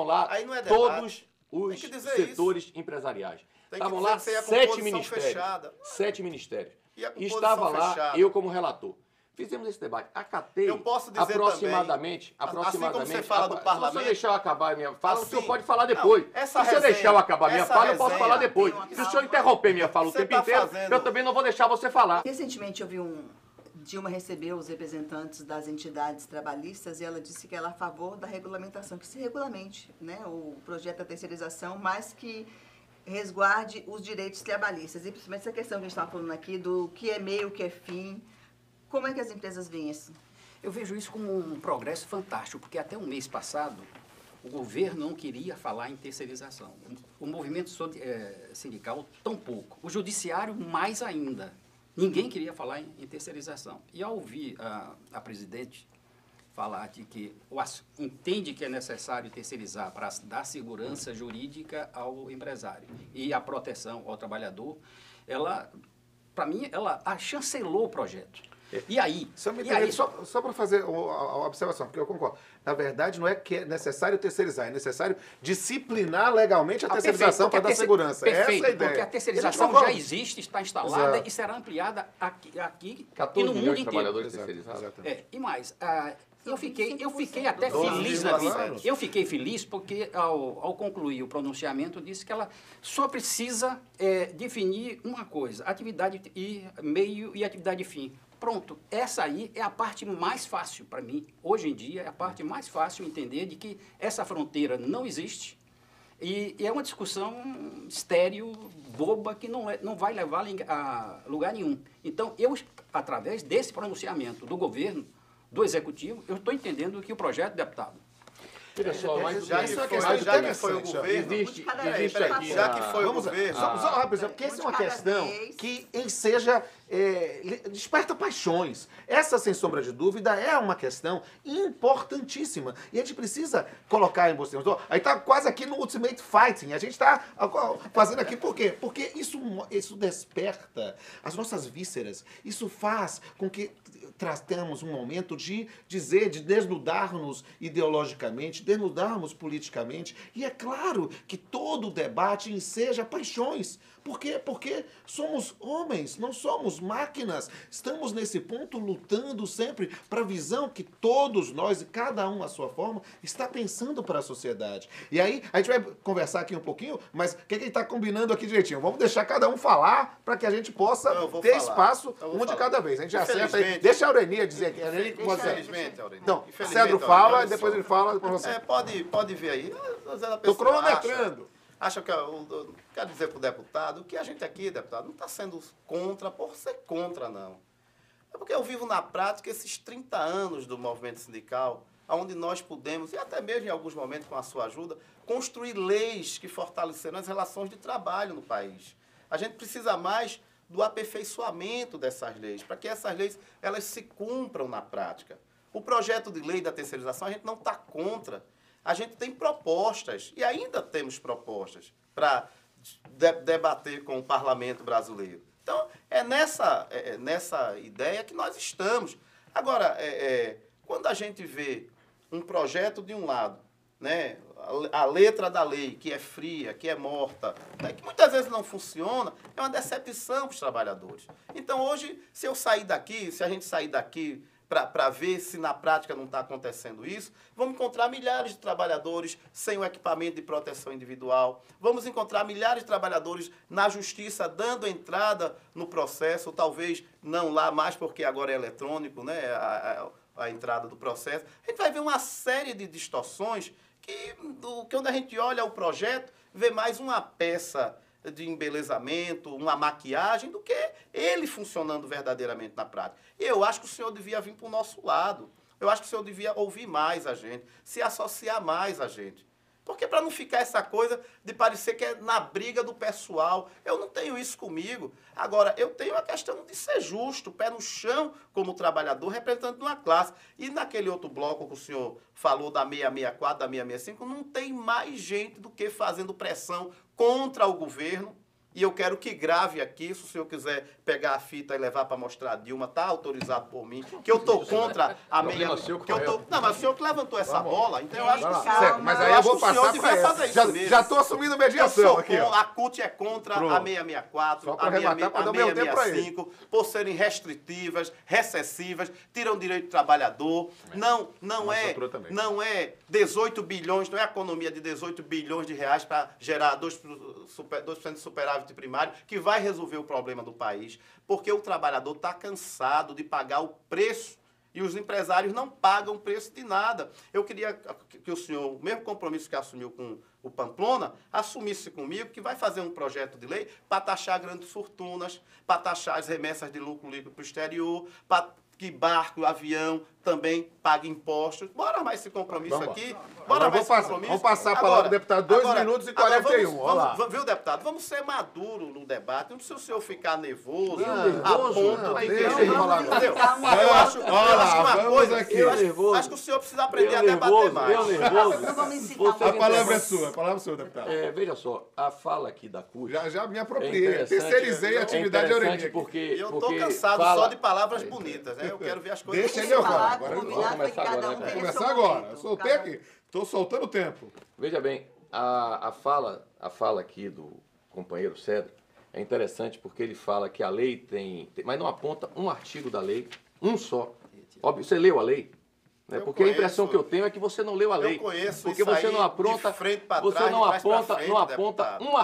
lá
Aí não é debate.
todos os
Tem que dizer
setores empresariais.
Tem que
Estavam
dizer
lá
que você ia com
7
posição
ministérios.
fechada.
7 ministérios.
Ia com
E
posição
estava lá
fechada.
eu como relator. Fizemos esse debate. Acatei
Eu posso dizer
aproximadamente.
também, assim como você fala do
Se
parlamento-
você deixar eu acabar a minha fala, o
Assim,
senhor pode falar depois.
não,
Se
essa
você
resenha-
deixar eu acabar a minha
essa
fala, eu posso
resenha-
falar depois.
Tem uma
Se o senhor
calma.
interromper minha fala o
Você
tempo
tá
inteiro,
fazendo-
eu também não vou deixar você falar.
Recentemente eu vi Dilma recebeu os representantes das entidades trabalhistas e ela disse que ela é a favor da regulamentação, que se regulamente, né, o projeto da terceirização, mas que resguarde os direitos trabalhistas. E principalmente essa questão que a gente estava falando aqui do que é meio, o que é fim. Como é que as empresas veem isso?
Eu vejo isso como um progresso fantástico, porque até um mês passado o governo não queria falar em terceirização. O movimento sindical, tão pouco. O judiciário, mais ainda. Ninguém queria falar em terceirização. E ao ouvir a presidente falar de que entende que é necessário terceirizar para dar segurança jurídica ao empresário e a proteção ao trabalhador, para mim, ela chancelou o projeto. E aí?
Só para fazer a observação, porque eu concordo. Na verdade, não é que é necessário terceirizar, é necessário disciplinar legalmente a terceirização para dar segurança.
Perfeito,
essa é a ideia.
porque a terceirização
Eles concordam.
já existe, está instalada
Exato.
e será ampliada aqui
14
e no
milhões
mundo
de
inteiro.
trabalhadores
Exato,
terceirizados.
exatamente.
E mais, eu fiquei até
12
feliz da vida.
anos.
Eu fiquei feliz porque, ao concluir o pronunciamento, disse que ela só precisa definir uma coisa, atividade e meio e atividade fim. Pronto, essa aí é a parte mais fácil para mim, hoje em dia, é a parte mais fácil entender de que essa fronteira não existe e é uma discussão estéril, boba, que não vai levar a lugar nenhum. Então, através desse pronunciamento do governo, do executivo, eu estou entendendo que o projeto, deputado,
Olha só, mas
Já
Isso é uma
que
questão
foi o
interessante,
governo...
existe aqui...
Já que foi o
Vamos lá,
governo...
só rapidinho, porque essa é uma questão que enseja desperta paixões. Essa, sem sombra de dúvida, é uma questão importantíssima. E a gente precisa colocar em você. Aí tá quase aqui no Ultimate Fighting. A gente tá fazendo aqui por quê? Porque isso desperta as nossas vísceras. Isso faz com que tratemos um momento de desnudar-nos ideologicamente, desnudarmos politicamente. E é claro que todo o debate enseja paixões. Por quê? Porque somos homens, não somos máquinas. Estamos nesse ponto lutando sempre para a visão que todos nós, e cada um à sua forma, está pensando para a sociedade. E aí, a gente vai conversar aqui um pouquinho, mas o que a gente está combinando aqui direitinho? Vamos deixar cada um falar para que a gente possa ter espaço de cada vez. A gente já acerta aí. Deixa a Aurenia dizer aqui.
Infelizmente, Aurenia.
Não, Cedro fala e depois ele fala para você.
Pode ver aí.
Estou cronometrando.
Acha que eu quero dizer para o deputado que a gente aqui, deputado, não está sendo contra por ser contra, não. É porque eu vivo na prática esses 30 anos do movimento sindical, onde nós pudemos, e até mesmo em alguns momentos com a sua ajuda, construir leis que fortaleceram as relações de trabalho no país. A gente precisa mais do aperfeiçoamento dessas leis, para que essas leis elas se cumpram na prática. O projeto de lei da terceirização a gente não está contra. A gente tem propostas, e ainda temos propostas, para debater com o parlamento brasileiro. Então, é nessa ideia que nós estamos. Agora, quando a gente vê um projeto de um lado, né, a letra da lei, que é fria, que é morta, né, que muitas vezes não funciona, é uma decepção para os trabalhadores. Então, hoje, se a gente sair daqui para ver se na prática não está acontecendo isso, vamos encontrar milhares de trabalhadores sem o equipamento de proteção individual, vamos encontrar milhares de trabalhadores na justiça dando entrada no processo, ou talvez não lá mais porque agora é eletrônico, né, a entrada do processo. A gente vai ver uma série de distorções que quando a gente olha o projeto, vê mais uma peça de embelezamento, uma maquiagem, do que ele funcionando verdadeiramente na prática. E eu acho que o senhor devia vir para o nosso lado. Eu acho que o senhor devia ouvir mais a gente, se associar mais a gente. Porque para não ficar essa coisa de parecer que é na briga do pessoal. Eu não tenho isso comigo. Agora, eu tenho a questão de ser justo, pé no chão como trabalhador, representante de uma classe. E naquele outro bloco que o senhor falou da 664, da 665, não tem mais gente do que fazendo pressão contra o governo. E eu quero que grave aqui, se o senhor quiser pegar a fita e levar para mostrar a Dilma, está autorizado por mim, que eu estou contra a meia... Não, mas o senhor que levantou essa bola, então eu acho que...
Certo, mas aí eu vou passar para ela. Já estou assumindo mediação aqui.
A CUT é contra a 664, a 665, por serem restritivas, recessivas, tiram direito do trabalhador. Não é 18 bilhões, não é a economia de 18 bilhões de reais para gerar 2% de superávit primário, que vai resolver o problema do país, porque o trabalhador está cansado de pagar o preço e os empresários não pagam preço de nada. Eu queria que o senhor, o mesmo compromisso que assumiu com o Pamplona, assumisse comigo que vai fazer um projeto de lei para taxar grandes fortunas, para taxar as remessas de lucro líquido para o exterior, para que barco, avião também pague impostos. Bora mais esse compromisso aqui. Bora mais esse compromisso.
Vamos passar a palavra ao deputado, 2 minutos e 41.
Viu, deputado? Vamos ser maduros no debate. Não precisa o senhor ficar nervoso. Acho que o senhor precisa aprender a debater mais.
A palavra é sua, deputado.
Veja só, a fala aqui da CUT...
Já me apropriei, terceirizei a atividade Aurenia.
Eu estou cansado só de palavras bonitas, né? Eu quero ver as coisas...
Deixa ele falar. Vamos começar agora. Eu soltei aqui. Estou soltando o tempo.
Veja bem, a fala aqui do companheiro Cedro é interessante porque ele fala que a lei tem... Mas não aponta um artigo da lei, um só. Óbvio, você leu a lei? Né? Porque a impressão que eu tenho é que você não leu a lei.
Eu conheço
porque você não apronta, você não aponta um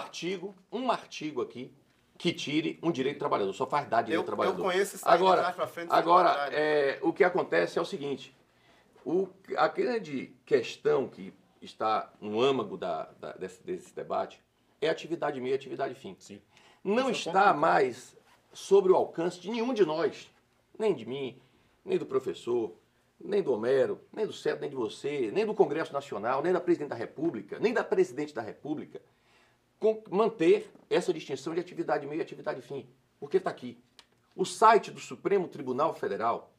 artigo aqui que tire um direito do trabalhador, só faz dar direito ao trabalhador.
Eu conheço isso aí de trás para frente.
Agora, o que acontece é o seguinte, a grande questão que está no âmago desse debate é atividade meio e atividade fim. Sim. Não está mais sobre o alcance de nenhum de nós, nem de mim, nem do professor, nem do Homero, nem do Cedro, nem de você, nem do Congresso Nacional, nem da Presidente da República, nem da Presidente da República, manter essa distinção de atividade meio e atividade fim. Porque está aqui. O site do Supremo Tribunal Federal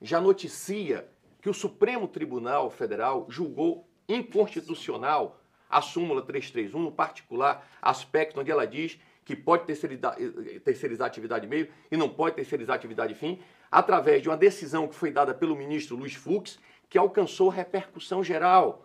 já noticia que o Supremo Tribunal Federal julgou inconstitucional a súmula 331, no particular aspecto onde ela diz que pode terceirizar atividade meio e não pode terceirizar atividade fim, através de uma decisão que foi dada pelo ministro Luiz Fux, que alcançou repercussão geral.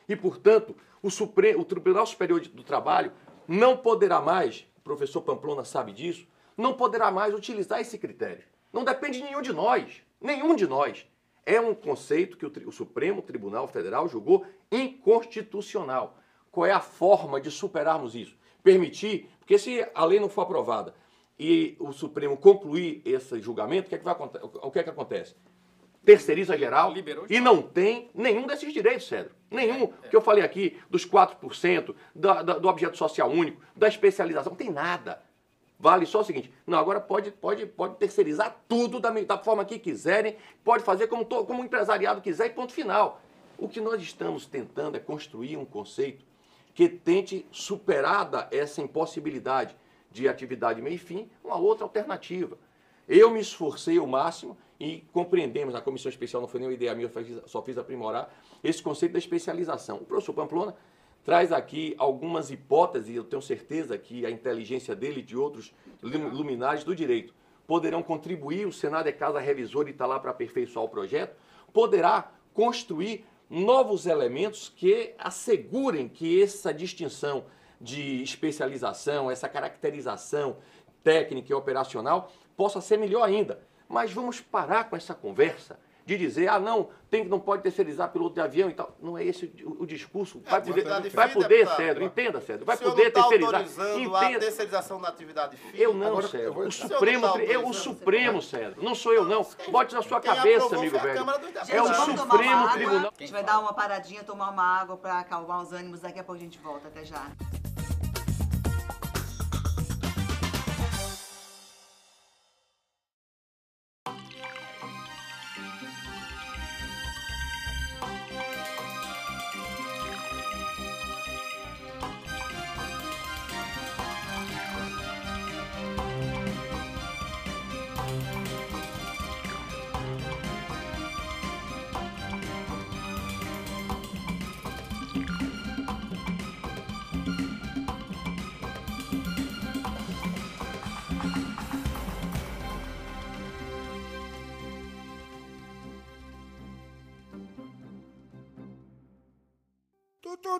E, portanto, o Tribunal Superior do Trabalho não poderá mais, o professor Pamplona sabe disso, não poderá mais utilizar esse critério. Não depende de nenhum de nós. É um conceito que o Supremo Tribunal Federal julgou inconstitucional. Qual é a forma de superarmos isso? Permitir, porque se a lei não for aprovada e o Supremo concluir esse julgamento, o que é que acontece? Terceiriza geral e não tem nenhum desses direitos, Cedro. Nenhum, que eu falei aqui, dos 4%, do objeto social único, da especialização, não tem nada. Vale só o seguinte, não, agora pode terceirizar tudo da forma que quiserem, pode fazer como o empresariado quiser e ponto final. O que nós estamos tentando é construir um conceito que tente superada essa impossibilidade de atividade meio e fim, uma outra alternativa. Eu me esforcei ao máximo e compreendemos, na comissão especial, não foi nem uma ideia minha, só fiz aprimorar, esse conceito da especialização. O professor Pamplona traz aqui algumas hipóteses, e eu tenho certeza que a inteligência dele e de outros luminares do direito poderão contribuir, o Senado é casa revisora e está lá para aperfeiçoar o projeto, poderá construir novos elementos que assegurem que essa distinção de especialização, essa caracterização técnica e operacional possa ser melhor ainda. Mas vamos parar com essa conversa de dizer, não pode terceirizar piloto de avião e tal. Não é esse o discurso. Vai poder, Cedro, entenda, Cedro, vai poder terceirizar.
Autorizando a terceirização da atividade fim.
Eu não, Cedro. O Supremo, Cedro. Não sou eu, não. Bote na sua cabeça, amigo velho.
É o
Supremo Tribunal.
A gente vai dar uma paradinha, tomar uma água para acalmar os ânimos. Daqui a pouco a gente volta. Até já.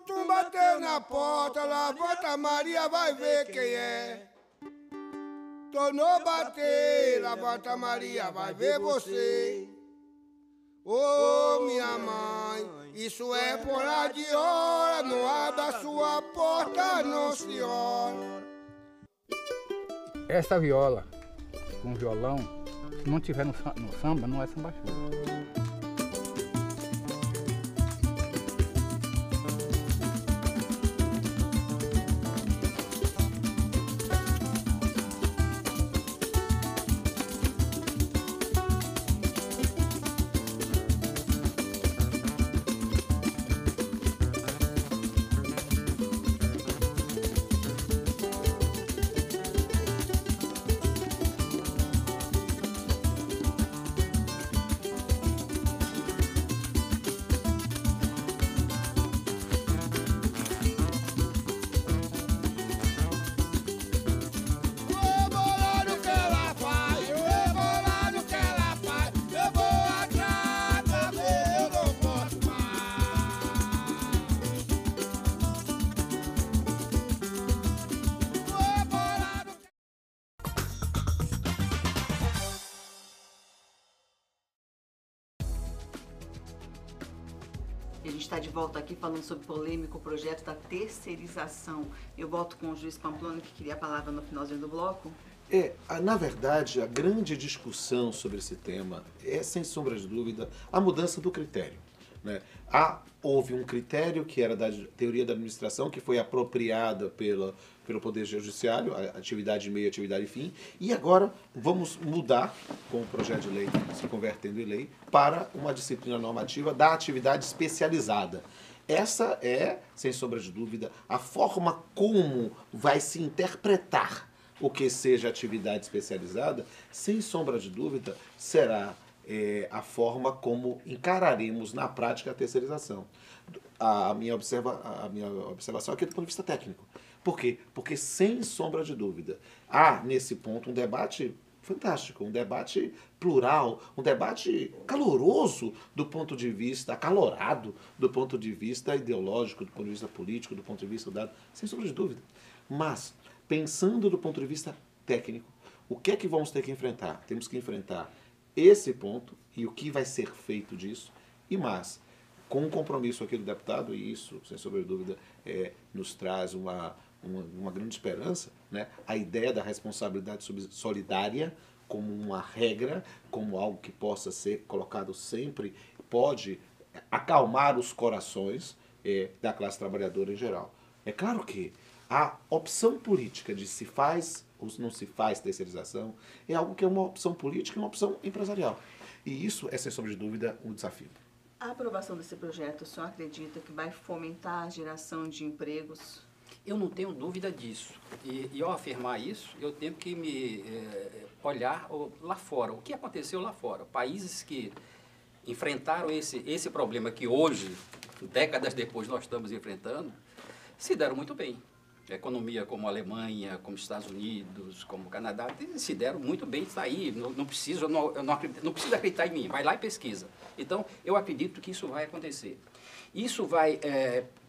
Tum bateu na porta, levanta Maria, vai ver quem é. Tornou bater, levanta Maria, vai ver você. Ô minha mãe, isso é fora de hora, não abra sua porta, não senhora.
Essa viola com violão, se não tiver no samba, não é samba chuva.
E a gente está de volta aqui falando sobre o polêmico projeto da terceirização. Eu volto com o juiz Pamplona, que queria a palavra no finalzinho do bloco.
Na verdade, a grande discussão sobre esse tema é, sem sombra de dúvida, a mudança do critério, né? Houve um critério que era da teoria da administração, que foi apropriada pelo Poder Judiciário, a atividade meio, atividade fim, e agora vamos mudar, com o projeto de lei se convertendo em lei, para uma disciplina normativa da atividade especializada. Essa é, sem sombra de dúvida, a forma como vai se interpretar o que seja atividade especializada, sem sombra de dúvida, será a forma como encararemos na prática a terceirização. A minha observação aqui é do ponto de vista técnico. Por quê? Porque, sem sombra de dúvida, há nesse ponto um debate fantástico, um debate plural, um debate caloroso do ponto de vista, acalorado do ponto de vista ideológico, do ponto de vista político, do ponto de vista dado, sem sombra de dúvida. Mas, pensando do ponto de vista técnico, o que é que vamos ter que enfrentar? Temos que enfrentar esse ponto e o que vai ser feito disso, e mais, com um compromisso aqui do deputado, e isso, sem sombra de dúvida, nos traz uma grande esperança, né? A ideia da responsabilidade solidária como uma regra, como algo que possa ser colocado sempre, pode acalmar os corações da classe trabalhadora em geral. É claro que a opção política de se faz ou não se faz terceirização é algo que é uma opção política e uma opção empresarial. E isso é, sem sombra de dúvida, um desafio.
A aprovação desse projeto, o senhor acredita que vai fomentar a geração de empregos?
Eu não tenho dúvida disso. E ao afirmar isso, eu tenho que me olhar lá fora. O que aconteceu lá fora? Países que enfrentaram esse problema que hoje, décadas depois, nós estamos enfrentando, se deram muito bem. A economia como a Alemanha, como os Estados Unidos, como o Canadá, se deram muito bem. Está aí, não precisa acreditar em mim, vai lá e pesquisa. Então, eu acredito que isso vai acontecer. Isso vai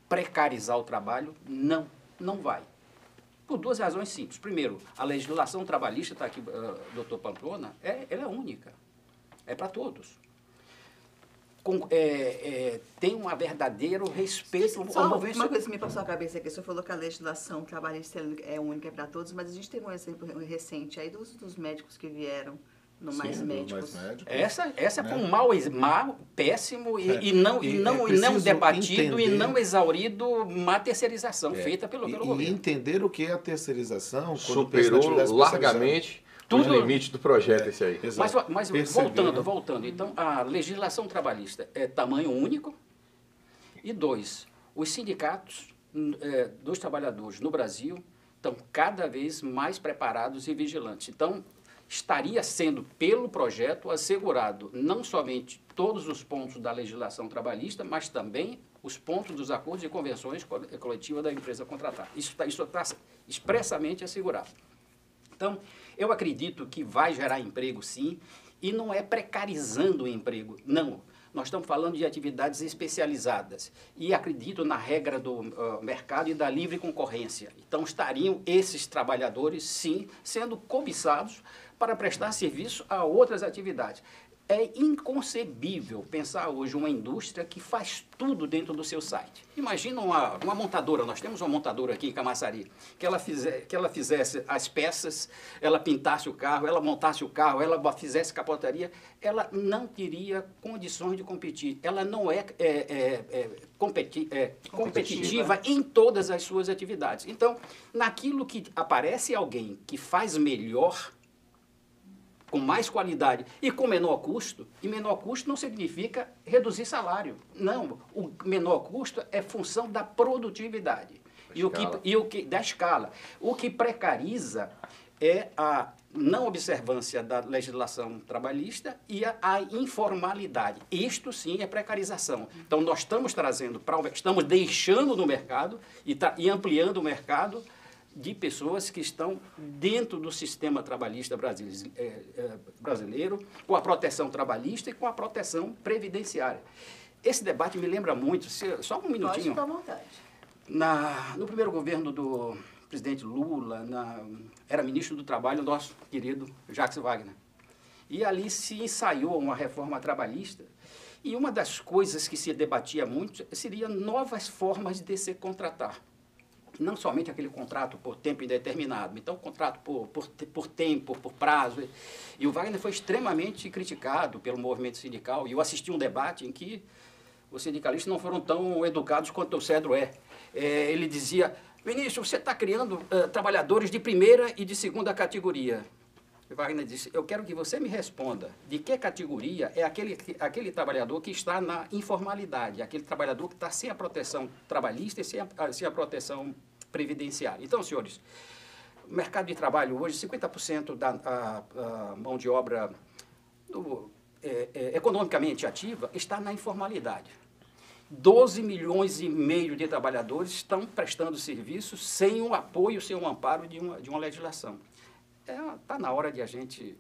precarizar o trabalho? Não vai. Por duas razões simples. Primeiro, a legislação trabalhista, está aqui, doutor Pamplona, ela é única. É para todos. Tem um verdadeiro respeito ao movimento.
Uma coisa que me passou a cabeça aqui, o senhor falou que a legislação trabalhista é única, é para todos, mas a gente teve um exemplo recente aí dos médicos que vieram no Mais Médicos.
Essa foi um mal, péssimo e não debatido e não exaurido uma terceirização feita pelo governo.
E entender o que é a terceirização
superou largamente os limites do projeto esse aí.
Mas voltando, então a legislação trabalhista é tamanho único e dois, os sindicatos dos trabalhadores no Brasil estão cada vez mais preparados e vigilantes. Então, estaria sendo, pelo projeto, assegurado não somente todos os pontos da legislação trabalhista, mas também os pontos dos acordos e convenções coletivas da empresa contratada. Isso está expressamente assegurado. Então, eu acredito que vai gerar emprego, sim, e não é precarizando o emprego, não. Nós estamos falando de atividades especializadas e acredito na regra do mercado e da livre concorrência. Então, estariam esses trabalhadores, sim, sendo cobiçados para prestar serviço a outras atividades. É inconcebível pensar hoje uma indústria que faz tudo dentro do seu site. Imagina uma montadora, nós temos uma montadora aqui em Camaçari, que ela fizesse as peças, ela pintasse o carro, ela montasse o carro, ela fizesse capotaria, ela não teria condições de competir. Ela não é competitiva em todas as suas atividades. Então, naquilo que aparece alguém que faz melhor, com mais qualidade e com menor custo, e menor custo não significa reduzir salário. Não, o menor custo é função da produtividade da escala. O que precariza é a não observância da legislação trabalhista e a informalidade. Isto sim é precarização. Então nós estamos estamos deixando no mercado e ampliando o mercado de pessoas que estão dentro do sistema trabalhista brasileiro, com a proteção trabalhista e com a proteção previdenciária. Esse debate me lembra muito, só um minutinho.
Pode ficar à vontade.
No primeiro governo do presidente Lula, era ministro do Trabalho o nosso querido Jacques Wagner. E ali se ensaiou uma reforma trabalhista, e uma das coisas que se debatia muito seria novas formas de se contratar. Não somente aquele contrato por tempo indeterminado, então contrato por tempo, por prazo. E o Wagner foi extremamente criticado pelo movimento sindical, e eu assisti um debate em que os sindicalistas não foram tão educados quanto o Cedro é. Ele dizia, ministro, você está criando trabalhadores de primeira e de segunda categoria. O Wagner disse, eu quero que você me responda de que categoria é aquele trabalhador que está na informalidade, aquele trabalhador que está sem a proteção trabalhista e sem a proteção previdenciária. Então, senhores, mercado de trabalho hoje, 50% da mão de obra economicamente ativa está na informalidade. 12 milhões e meio de trabalhadores estão prestando serviços sem um apoio, sem um amparo de uma legislação. Está na hora de a gente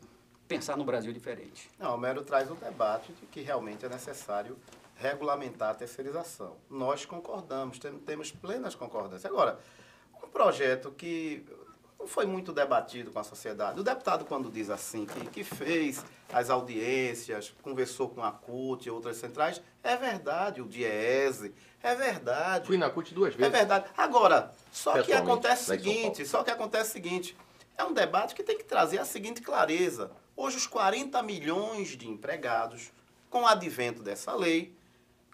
pensar no Brasil diferente.
Não, o Homero traz o debate de que realmente é necessário regulamentar a terceirização. Nós concordamos, temos plenas concordâncias. Agora, um projeto que não foi muito debatido com a sociedade. O deputado, quando diz assim, que fez as audiências, conversou com a CUT e outras centrais, é verdade, o DIEESE, é verdade.
Fui na CUT 2 vezes.
É verdade. Agora, só que acontece o seguinte, é um debate que tem que trazer a seguinte clareza. Hoje, os 40 milhões de empregados, com o advento dessa lei,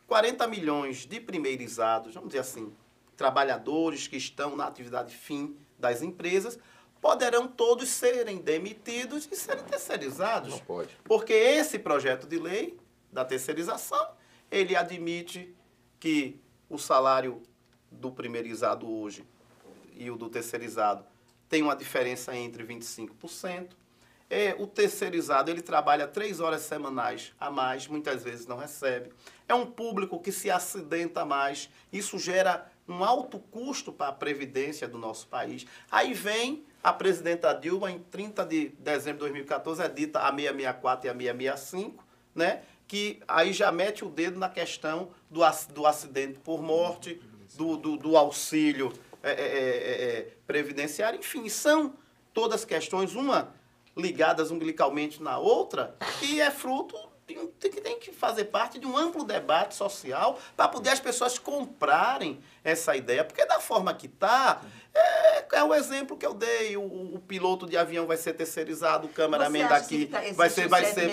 40 milhões de primeirizados, vamos dizer assim, trabalhadores que estão na atividade fim das empresas, poderão todos serem demitidos e serem terceirizados.
Não pode.
Porque esse projeto de lei da terceirização, ele admite que o salário do primeirizado hoje e o do terceirizado tem uma diferença entre 25%. O terceirizado, ele trabalha 3 horas semanais a mais, muitas vezes não recebe. É um público que se acidenta mais, isso gera um alto custo para a previdência do nosso país. Aí vem a presidenta Dilma, em 30 de dezembro de 2014, edita a 664 e a 665, né? Que aí já mete o dedo na questão do acidente por morte, do auxílio previdenciário, enfim, são todas questões, uma ligadas umbilicalmente na outra, e é fruto tem que fazer parte de um amplo debate social para poder as pessoas comprarem essa ideia. Porque da forma que está, é o exemplo que eu dei, o piloto de avião vai ser terceirizado, o cameraman daqui vai ser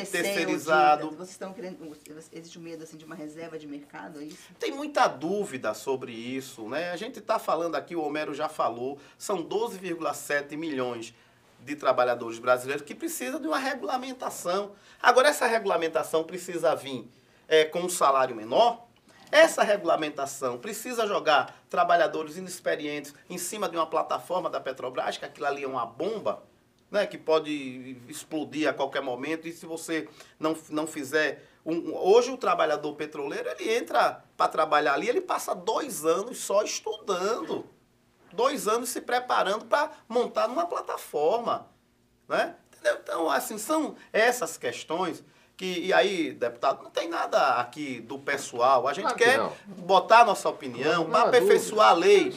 terceirizado.
Vocês estão querendo, existe um medo assim, de uma reserva de mercado, é isso?
Tem muita dúvida sobre isso, né? A gente está falando aqui, o Homero já falou, são 12,7 milhões de trabalhadores brasileiros que precisam de uma regulamentação. Agora, essa regulamentação precisa vir com um salário menor. Essa regulamentação precisa jogar trabalhadores inexperientes em cima de uma plataforma da Petrobras, que aquilo ali é uma bomba, né, que pode explodir a qualquer momento. E se você não fizer... Hoje, o trabalhador petroleiro, ele entra para trabalhar ali, ele passa 2 anos só estudando. 2 anos se preparando para montar numa plataforma, né? Entendeu? Então, assim, são essas questões que... E aí, deputado, não tem nada aqui do pessoal. A gente quer botar a nossa opinião para aperfeiçoar a lei.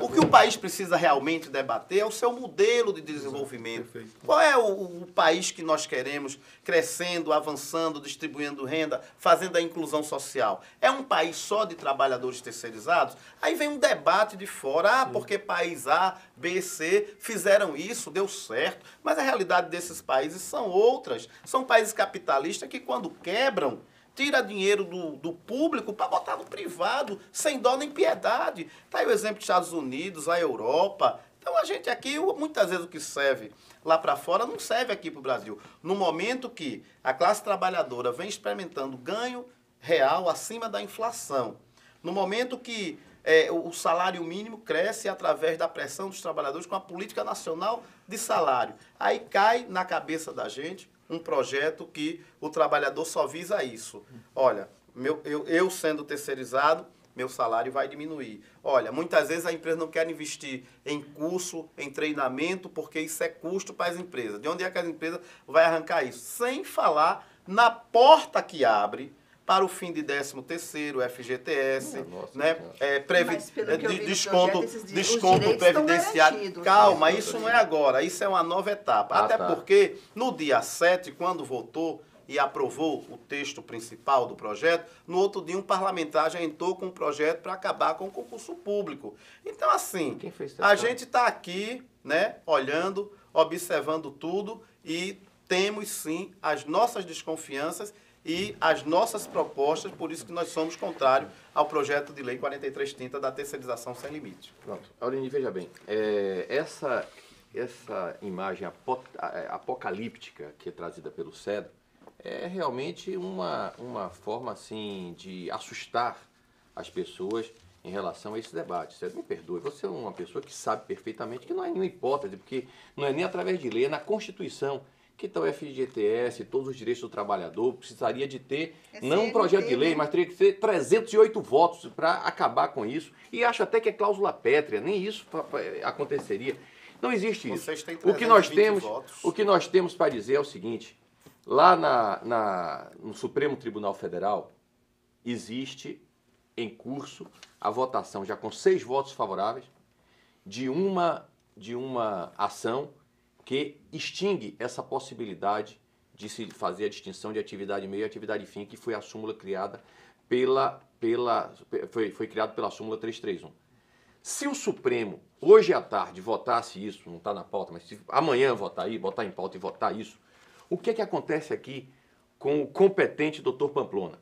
O que o país precisa realmente debater é o seu modelo de desenvolvimento. Qual é o país que nós queremos crescendo, avançando, distribuindo renda, fazendo a inclusão social? É um país só de trabalhadores terceirizados? Aí vem um debate de fora, porque país A, B, C fizeram isso, deu certo. Mas a realidade desses países são outras. São países capitalistas que, quando quebram, tira dinheiro do público para botar no privado, sem dó nem piedade. Está aí o exemplo dos Estados Unidos, a Europa. Então, a gente aqui, muitas vezes o que serve lá para fora não serve aqui para o Brasil. No momento que a classe trabalhadora vem experimentando ganho real acima da inflação, no momento que o salário mínimo cresce através da pressão dos trabalhadores com a política nacional de salário, aí cai na cabeça da gente um projeto que o trabalhador só visa isso. Olha, eu sendo terceirizado, meu salário vai diminuir. Olha, muitas vezes a empresa não quer investir em curso, em treinamento, porque isso é custo para as empresas. De onde é que as empresas vão arrancar isso? Sem falar na porta que abre para o fim de 13º, FGTS, né? Desconto previdenciário. Calma, isso não é agora, isso é uma nova etapa. Até porque, no dia 7, quando votou e aprovou o texto principal do projeto, no outro dia um parlamentar já entrou com um projeto para acabar com o concurso público. Então, assim, a gente está aqui, né, olhando, observando tudo e temos, sim, as nossas desconfianças e as nossas propostas, por isso que nós somos contrários ao projeto de lei 4330 da terceirização sem limite.
Pronto. Aurini, veja bem, essa imagem apocalíptica que é trazida pelo Cedro é realmente uma forma assim de assustar as pessoas em relação a esse debate. Você me perdoe, você é uma pessoa que sabe perfeitamente que não é nenhuma hipótese, porque não é nem através de lei, é na Constituição, que está o FGTS, todos os direitos do trabalhador, precisaria de ter, não um projeto de lei, mas teria que ter 308 votos para acabar com isso. E acho até que é cláusula pétrea, nem isso aconteceria. Não existe isso. O que nós temos para dizer é o seguinte, lá no Supremo Tribunal Federal, existe em curso a votação, já com 6 votos favoráveis, de uma ação que extingue essa possibilidade de se fazer a distinção de atividade meio e atividade fim, que foi a súmula criada foi criado pela súmula 331. Se o Supremo, hoje à tarde, votasse isso, não está na pauta, mas se amanhã botar em pauta e votar isso, o que acontece aqui com o competente doutor Pamplona?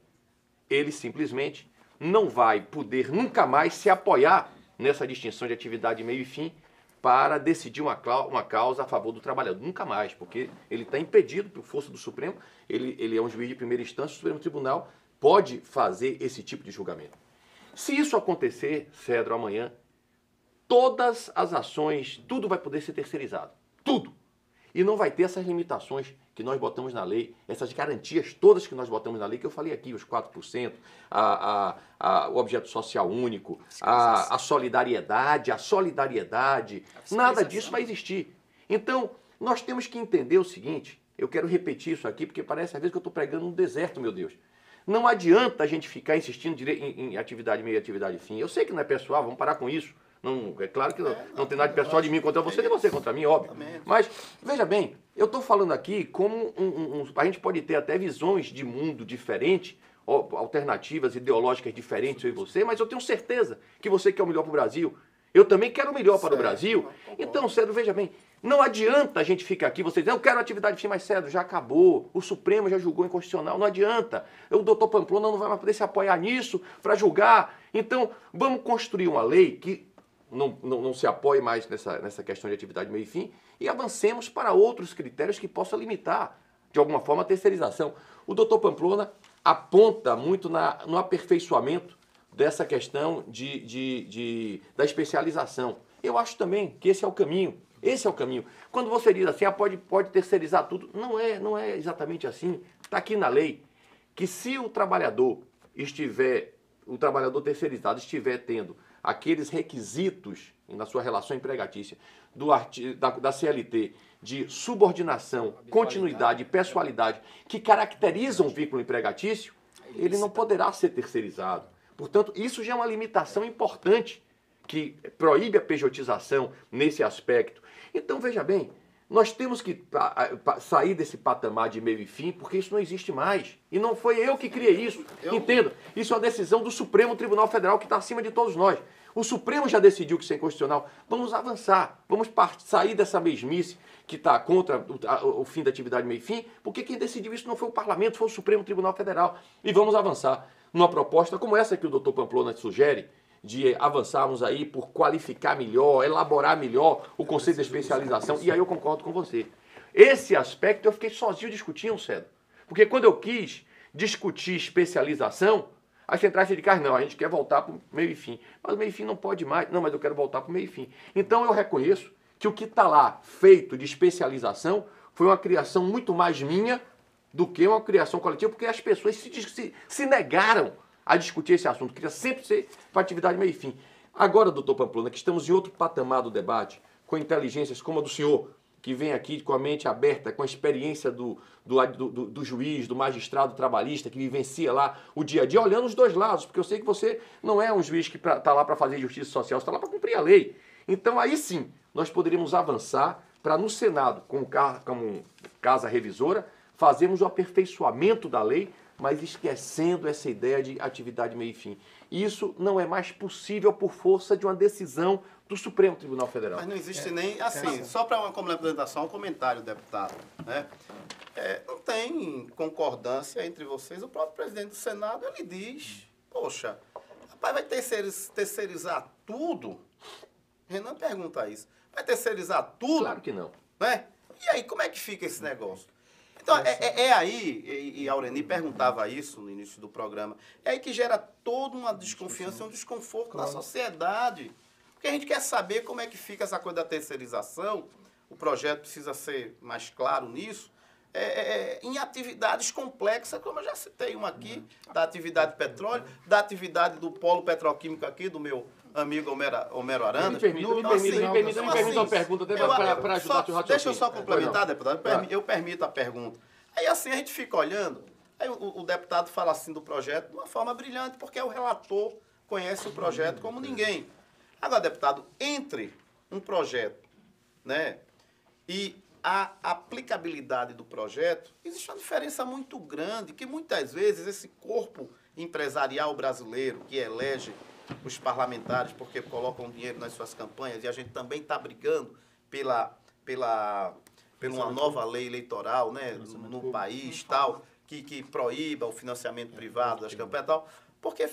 Ele simplesmente não vai poder nunca mais se apoiar nessa distinção de atividade meio e fim para decidir uma causa a favor do trabalhador. Nunca mais, porque ele está impedido por força do Supremo, ele é um juiz de primeira instância, o Supremo Tribunal pode fazer esse tipo de julgamento. Se isso acontecer, Cedro, amanhã, todas as ações, tudo vai poder ser terceirizado. Tudo. E não vai ter essas limitações que nós botamos na lei, essas garantias todas que nós botamos na lei, que eu falei aqui, os 4%, o objeto social único, a solidariedade, nada disso vai existir. Então, nós temos que entender o seguinte, eu quero repetir isso aqui, porque parece às vezes que eu estou pregando um deserto, meu Deus. Não adianta a gente ficar insistindo em atividade meio e atividade fim. Eu sei que não é pessoal, vamos parar com isso. Não, é claro que não tem nada de pessoal de mim contra você, nem você contra mim, óbvio. Mas, veja bem, eu estou falando aqui como a gente pode ter até visões de mundo diferentes, alternativas ideológicas diferentes, eu e você, mas eu tenho certeza que você quer o melhor para o Brasil. Eu também quero o melhor para o Brasil. Então, Cedro, veja bem, não adianta a gente ficar aqui, você dizer, eu quero atividade fim, mas Cedro, já acabou, o Supremo já julgou inconstitucional, não adianta. O doutor Pamplona não vai mais poder se apoiar nisso para julgar. Então, vamos construir uma lei que não se apoie mais nessa questão de atividade meio e fim e avancemos para outros critérios que possam limitar, de alguma forma, a terceirização. O doutor Pamplona aponta muito no aperfeiçoamento dessa questão da especialização. Eu acho também que esse é o caminho. Esse é o caminho. Quando você diz assim, pode terceirizar tudo, não é exatamente assim. Está aqui na lei que se o trabalhador terceirizado estiver tendo aqueles requisitos na sua relação empregatícia da CLT de subordinação, continuidade e pessoalidade que caracterizam o vínculo empregatício, ele não poderá ser terceirizado. Portanto, isso já é uma limitação importante que proíbe a pejotização nesse aspecto. Então, veja bem, nós temos que sair desse patamar de meio e fim, porque isso não existe mais. E não foi eu que criei isso. Entenda, isso é uma decisão do Supremo Tribunal Federal que está acima de todos nós. O Supremo já decidiu que isso é inconstitucional. Vamos avançar, vamos sair dessa mesmice que está contra o fim da atividade meio e fim, porque quem decidiu isso não foi o Parlamento, foi o Supremo Tribunal Federal. E vamos avançar numa proposta como essa que o doutor Pamplona sugere, de avançarmos aí por qualificar melhor, elaborar melhor o conceito de especialização, e aí eu concordo com você. Esse aspecto eu fiquei sozinho discutindo, Cedro. Porque quando eu quis discutir especialização, as centrais sindicais, não, a gente quer voltar para o meio e fim. Mas o meio e fim não pode mais. Não, mas eu quero voltar para o meio e fim. Então eu reconheço que o que está lá feito de especialização foi uma criação muito mais minha do que uma criação coletiva, porque as pessoas se negaram a discutir esse assunto. Queria sempre ser para atividade meio e fim. Agora, doutor Pamplona, que estamos em outro patamar do debate, com inteligências como a do senhor, que vem aqui com a mente aberta, com a experiência do juiz, do magistrado trabalhista, que vivencia lá o dia a dia, olhando os dois lados, porque eu sei que você não é um juiz que está lá para fazer justiça social, você está lá para cumprir a lei. Então, aí sim, nós poderíamos avançar para, no Senado, como casa revisora, fazermos o aperfeiçoamento da lei, mas esquecendo essa ideia de atividade meio e fim. Isso não é mais possível por força de uma decisão do Supremo Tribunal Federal.
Mas não existe nem, assim, só para uma complementação, um comentário, deputado, né? Não tem concordância entre vocês. O próprio presidente do Senado, ele diz, poxa, rapaz, vai terceirizar tudo? Renan pergunta isso. Vai terceirizar tudo?
Claro que não.
Né? E aí, como é que fica esse negócio? Então, é aí, e a Aureni perguntava isso no início do programa, é aí que gera toda uma desconfiança e um desconforto na sociedade. Porque a gente quer saber como é que fica essa coisa da terceirização, o projeto precisa ser mais claro nisso, em atividades complexas, como eu já citei uma aqui, da atividade de petróleo, da atividade do polo petroquímico aqui, do meu amigo Homero Aranda.
Me permita uma pergunta para ajudar o raciocínio.
Deixa eu só complementar, deputado. Eu permito a pergunta. Aí assim a gente fica olhando, aí o deputado fala assim do projeto de uma forma brilhante, porque é o relator, conhece o projeto como ninguém. Agora, deputado, entre um projeto, né, e a aplicabilidade do projeto, existe uma diferença muito grande, que muitas vezes esse corpo empresarial brasileiro que elege os parlamentares porque colocam dinheiro nas suas campanhas, e a gente também está brigando pela uma nova lei eleitoral, né, no país, tal, que proíba o financiamento privado das campanhas e tal, porque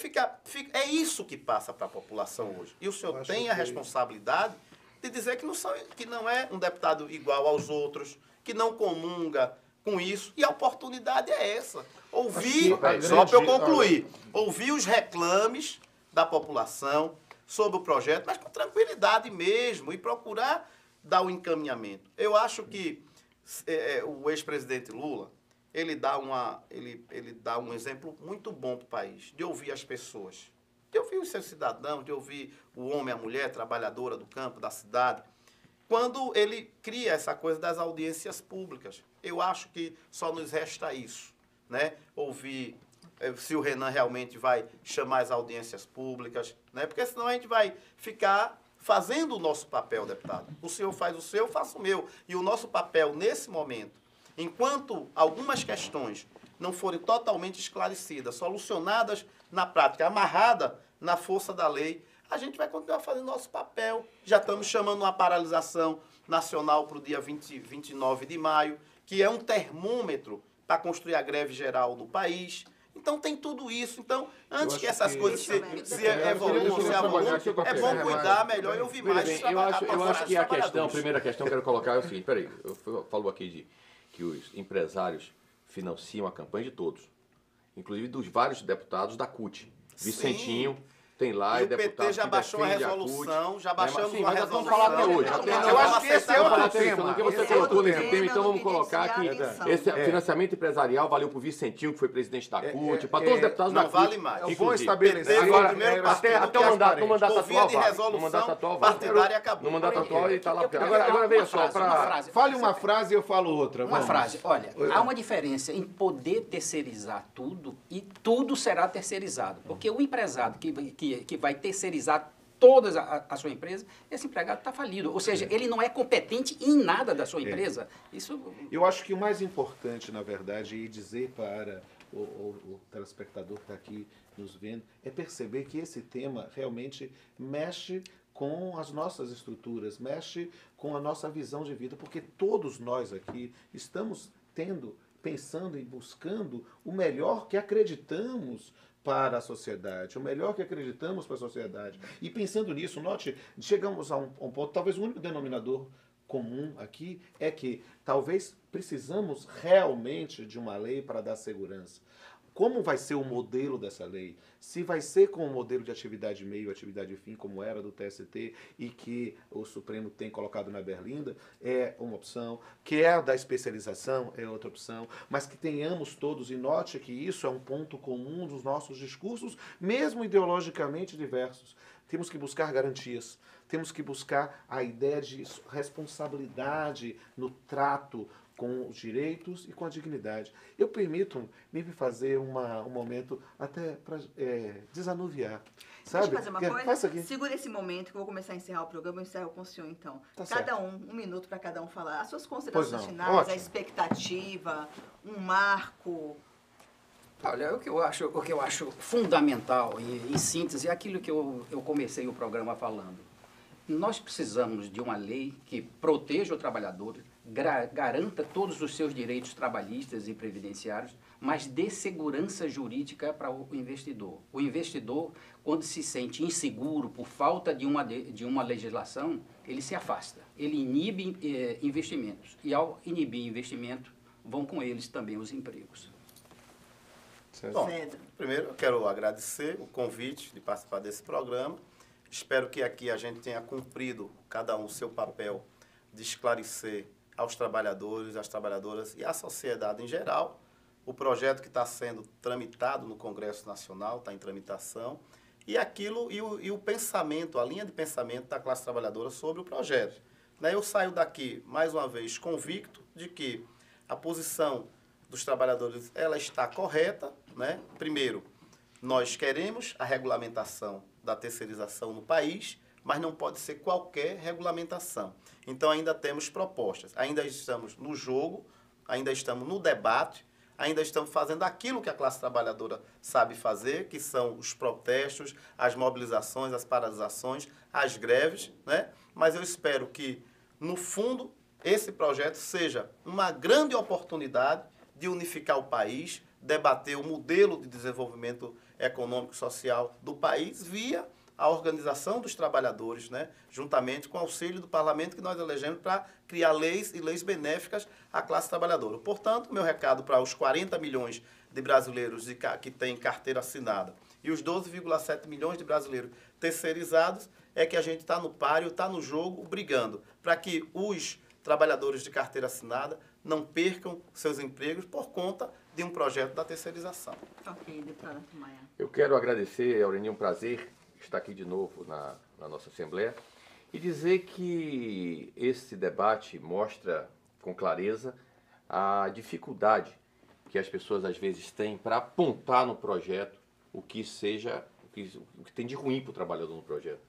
é isso que passa para a população hoje. E o senhor tem a responsabilidade de dizer que não é um deputado igual aos outros, que não comunga com isso, e a oportunidade é essa. Ouvir, só para eu concluir, ouvir os reclames da população sobre o projeto, mas com tranquilidade mesmo, e procurar dar o encaminhamento. Eu acho que o ex-presidente Lula, ele dá um exemplo muito bom para o país, de ouvir as pessoas, de ouvir os seus cidadãos, de ouvir o homem, a mulher, trabalhadora do campo, da cidade, quando ele cria essa coisa das audiências públicas. Eu acho que só nos resta isso, né? Ouvir se o Renan realmente vai chamar as audiências públicas, né? Porque senão a gente vai ficar fazendo o nosso papel, deputado. O senhor faz o seu, eu faço o meu. E o nosso papel, nesse momento, enquanto algumas questões não forem totalmente esclarecidas, solucionadas na prática, amarrada na força da lei, a gente vai continuar fazendo nosso papel. Já estamos chamando uma paralisação nacional para o dia 29 de maio, que é um termômetro para construir a greve geral no país. Então, tem tudo isso. Então, antes que essas coisas se evoluam, é bom cuidar melhor e ouvir mais.
Eu acho que a primeira questão que eu quero colocar é o seguinte, peraí, eu falo aqui que os empresários financiam a campanha de todos, inclusive dos vários deputados da CUT. Vicentinho tem lá,
e o PT já baixou a resolução, já baixamos uma resolução.
Vamos falar até hoje.
Eu acho que esse é outro tema.
Que você colocou nesse tema, então vamos colocar que esse financiamento empresarial valeu para o Vicentinho, que foi presidente da CUT, para todos os deputados da CUT.
Não vale mais.
É bom estabelecer.
Agora, até o mandato atual, no mandato atual ele está lá. Agora veja só,
fale uma frase e eu falo outra.
Uma frase. Olha, há uma diferença em poder terceirizar tudo e tudo será terceirizado. Porque o empresário que vai terceirizar toda a sua empresa, esse empregado está falido. Ou seja, ele não é competente em nada da sua empresa. Isso...
Eu acho que o mais importante, na verdade, é dizer para o telespectador que está aqui nos vendo, é perceber que esse tema realmente mexe com as nossas estruturas, mexe com a nossa visão de vida, porque todos nós aqui estamos pensando e buscando o melhor que acreditamos para a sociedade, o melhor que acreditamos para a sociedade. E pensando nisso, note, chegamos a um ponto, talvez o único denominador comum aqui é que talvez precisamos realmente de uma lei para dar segurança. Como vai ser o modelo dessa lei? Se vai ser com o modelo de atividade meio, atividade fim, como era do TST e que o Supremo tem colocado na berlinda, é uma opção. Que é a da especialização, é outra opção. Mas que tenhamos todos, e note que isso é um ponto comum dos nossos discursos, mesmo ideologicamente diversos. Temos que buscar garantias, temos que buscar a ideia de responsabilidade no trato com os direitos e com a dignidade. Eu permito-me fazer um momento até para desanuviar. Sabe?
Deixa eu fazer uma coisa?
Faça aqui.
Segura esse momento que eu vou começar a encerrar o programa. Eu encerro com o senhor, então.
Tá
cada
certo.
um minuto para cada um falar. As suas considerações finais,
Ótimo.
a expectativa, um marco.
Olha, o que eu acho fundamental, e em síntese, é aquilo que eu comecei o programa falando. Nós precisamos de uma lei que proteja o trabalhador, garanta todos os seus direitos trabalhistas e previdenciários, mas dê segurança jurídica para o investidor. O investidor, quando se sente inseguro por falta de uma legislação, ele se afasta, ele inibe investimentos. E ao inibir investimento, vão com eles também os empregos.
Bom,
Cedro.
primeiro eu quero agradecer o convite de participar desse programa. Espero que aqui a gente tenha cumprido, cada um, o seu papel de esclarecer aos trabalhadores, às trabalhadoras e à sociedade em geral o projeto que está sendo tramitado no Congresso Nacional, está em tramitação, e aquilo e o pensamento, a linha de pensamento da classe trabalhadora sobre o projeto. Né, eu saio daqui, mais uma vez, convicto de que a posição dos trabalhadores ela está correta. Né? Primeiro, nós queremos a regulamentação da terceirização no país, mas não pode ser qualquer regulamentação. Então, ainda temos propostas, ainda estamos no jogo, ainda estamos no debate, ainda estamos fazendo aquilo que a classe trabalhadora sabe fazer, que são os protestos, as mobilizações, as paralisações, as greves, né? Mas eu espero que, no fundo, esse projeto seja uma grande oportunidade de unificar o país, debater o modelo de desenvolvimento econômico e social do país via a organização dos trabalhadores, né, juntamente com o auxílio do parlamento que nós elegemos para criar leis e leis benéficas à classe trabalhadora. Portanto, meu recado para os 40 milhões de brasileiros que têm carteira assinada e os 12,7 milhões de brasileiros terceirizados é que a gente está no páreo, está no jogo, brigando para que os trabalhadores de carteira assinada não percam seus empregos por conta de um projeto da terceirização.
Ok, deputada Maia.
Eu quero agradecer, Aureni, um prazer estar aqui de novo na nossa Assembleia e dizer que esse debate mostra com clareza a dificuldade que as pessoas às vezes têm para apontar no projeto o que tem de ruim para o trabalhador no projeto.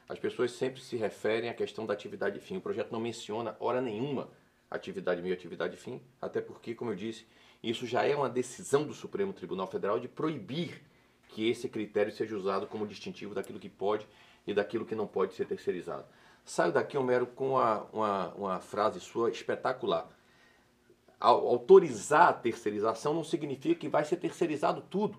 As pessoas sempre se referem à questão da atividade fim. O projeto não menciona, hora nenhuma, atividade meio, atividade fim, até porque, como eu disse, isso já é uma decisão do Supremo Tribunal Federal de proibir que esse critério seja usado como distintivo daquilo que pode e daquilo que não pode ser terceirizado. Saio daqui, Homero, com uma frase sua espetacular. Autorizar a terceirização não significa que vai ser terceirizado tudo,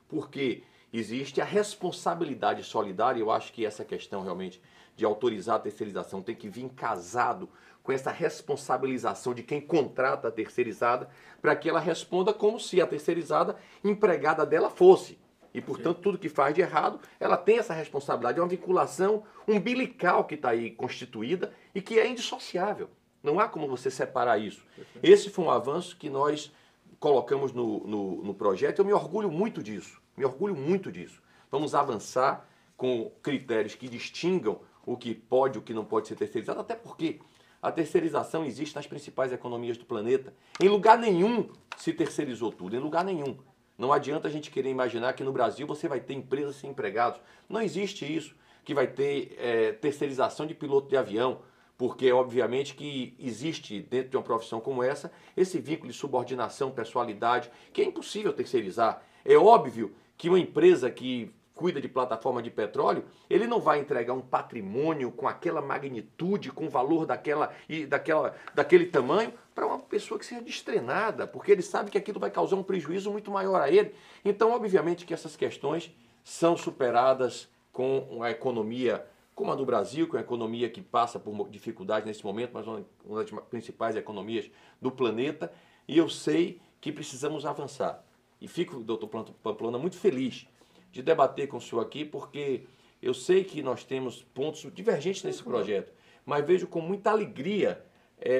porque existe a responsabilidade solidária. Eu acho que essa questão realmente de autorizar a terceirização tem que vir casado com essa responsabilização de quem contrata a terceirizada, para que ela responda como se a terceirizada empregada dela fosse. E, portanto, tudo que faz de errado, ela tem essa responsabilidade. É uma vinculação umbilical que está aí constituída e que é indissociável. Não há como você separar isso. Esse foi um avanço que nós colocamos no projeto. Eu me orgulho muito disso. Me orgulho muito disso. Vamos avançar com critérios que distingam o que pode e o que não pode ser terceirizado, até porque a terceirização existe nas principais economias do planeta. Em lugar nenhum se terceirizou tudo, em lugar nenhum. Não adianta a gente querer imaginar que no Brasil você vai ter empresas sem empregados. Não existe isso, que vai ter terceirização de piloto de avião, porque obviamente que existe dentro de uma profissão como essa, esse vínculo de subordinação, pessoalidade, que é impossível terceirizar. É óbvio que uma empresa que cuida de plataforma de petróleo, ele não vai entregar um patrimônio com aquela magnitude, com o valor daquele tamanho, para uma pessoa que seja destreinada, porque ele sabe que aquilo vai causar um prejuízo muito maior a ele. Então, obviamente que essas questões são superadas com uma economia como a do Brasil, com a economia que passa por dificuldades nesse momento, mas uma das principais economias do planeta, e eu sei que precisamos avançar. E fico, doutor Pamplona, muito feliz de debater com o senhor aqui, porque eu sei que nós temos pontos divergentes nesse projeto, mas vejo com muita alegria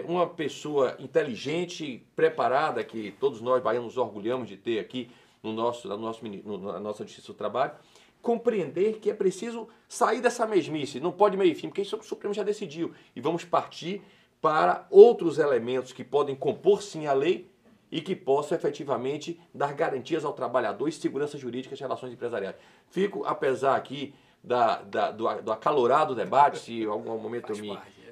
uma pessoa inteligente, preparada, que todos nós baianos nos orgulhamos de ter aqui na nossa Justiça do Trabalho, compreender que é preciso sair dessa mesmice, não pode meio fim, porque isso o Supremo já decidiu, e vamos partir para outros elementos que podem compor sim a lei e que possam efetivamente dar garantias ao trabalhador e segurança jurídica às relações empresariais. Fico, apesar aqui do acalorado debate, se em algum momento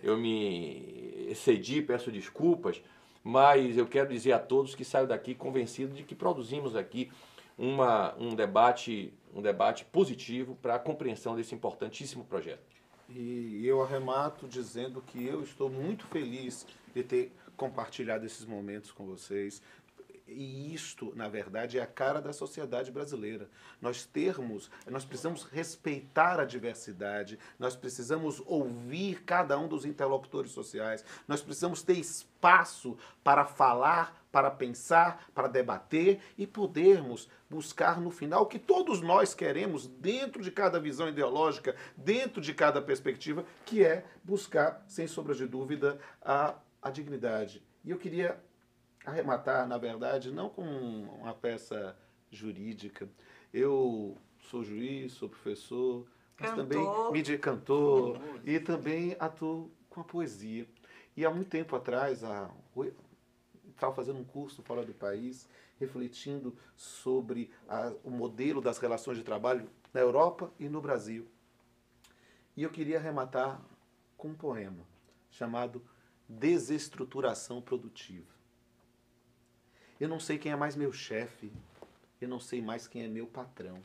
eu me excedi, peço desculpas, mas eu quero dizer a todos que saio daqui convencido de que produzimos aqui um debate positivo para a compreensão desse importantíssimo projeto.
E eu arremato dizendo que eu estou muito feliz de ter compartilhado esses momentos com vocês. E isto, na verdade, é a cara da sociedade brasileira. Nós precisamos respeitar a diversidade, nós precisamos ouvir cada um dos interlocutores sociais, nós precisamos ter espaço para falar, para pensar, para debater e podermos buscar no final o que todos nós queremos dentro de cada visão ideológica, dentro de cada perspectiva, que é buscar, sem sombra de dúvida, a dignidade. E eu queria arrematar, na verdade, não com uma peça jurídica. Eu sou juiz, sou professor, mas também cantor e também atuo com a poesia. E há muito tempo atrás, estava fazendo um curso fora do país, refletindo sobre o modelo das relações de trabalho na Europa e no Brasil. E eu queria arrematar com um poema chamado Desestruturação Produtiva. Eu não sei quem é mais meu chefe, eu não sei mais quem é meu patrão.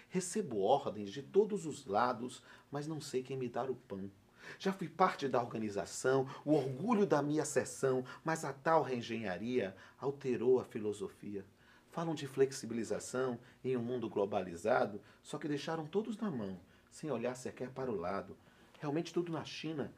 Recebo ordens de todos os lados, mas não sei quem me dá o pão. Já fui parte da organização, o orgulho da minha seção, mas a tal reengenharia alterou a filosofia. Falam de flexibilização em um mundo globalizado, só que deixaram todos na mão, sem olhar sequer para o lado. Realmente tudo na China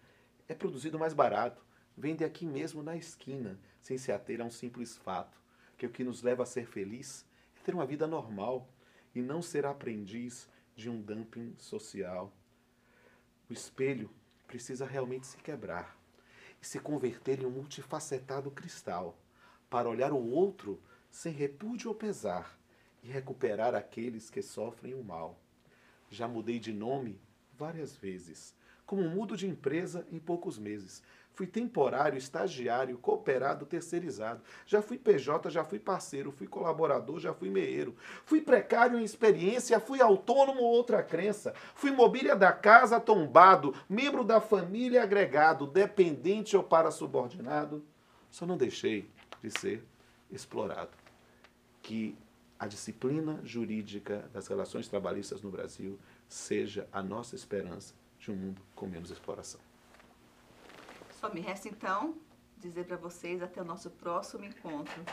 é produzido mais barato, vende aqui mesmo na esquina, sem se ater a um simples fato, que o que nos leva a ser feliz é ter uma vida normal e não ser aprendiz de um dumping social. O espelho precisa realmente se quebrar e se converter em um multifacetado cristal para olhar o outro sem repúdio ou pesar e recuperar aqueles que sofrem o mal. Já mudei de nome várias vezes, como mudo de empresa em poucos meses. Fui temporário, estagiário, cooperado, terceirizado. Já fui PJ, já fui parceiro, fui colaborador, já fui meeiro. Fui precário em experiência, fui autônomo ou outra crença. Fui mobília da casa, tombado, membro da família agregado, dependente ou parasubordinado. Só não deixei de ser explorado. Que a disciplina jurídica das relações trabalhistas no Brasil seja a nossa esperança de um mundo com menos exploração.
Só me resta, então, dizer para vocês até o nosso próximo encontro.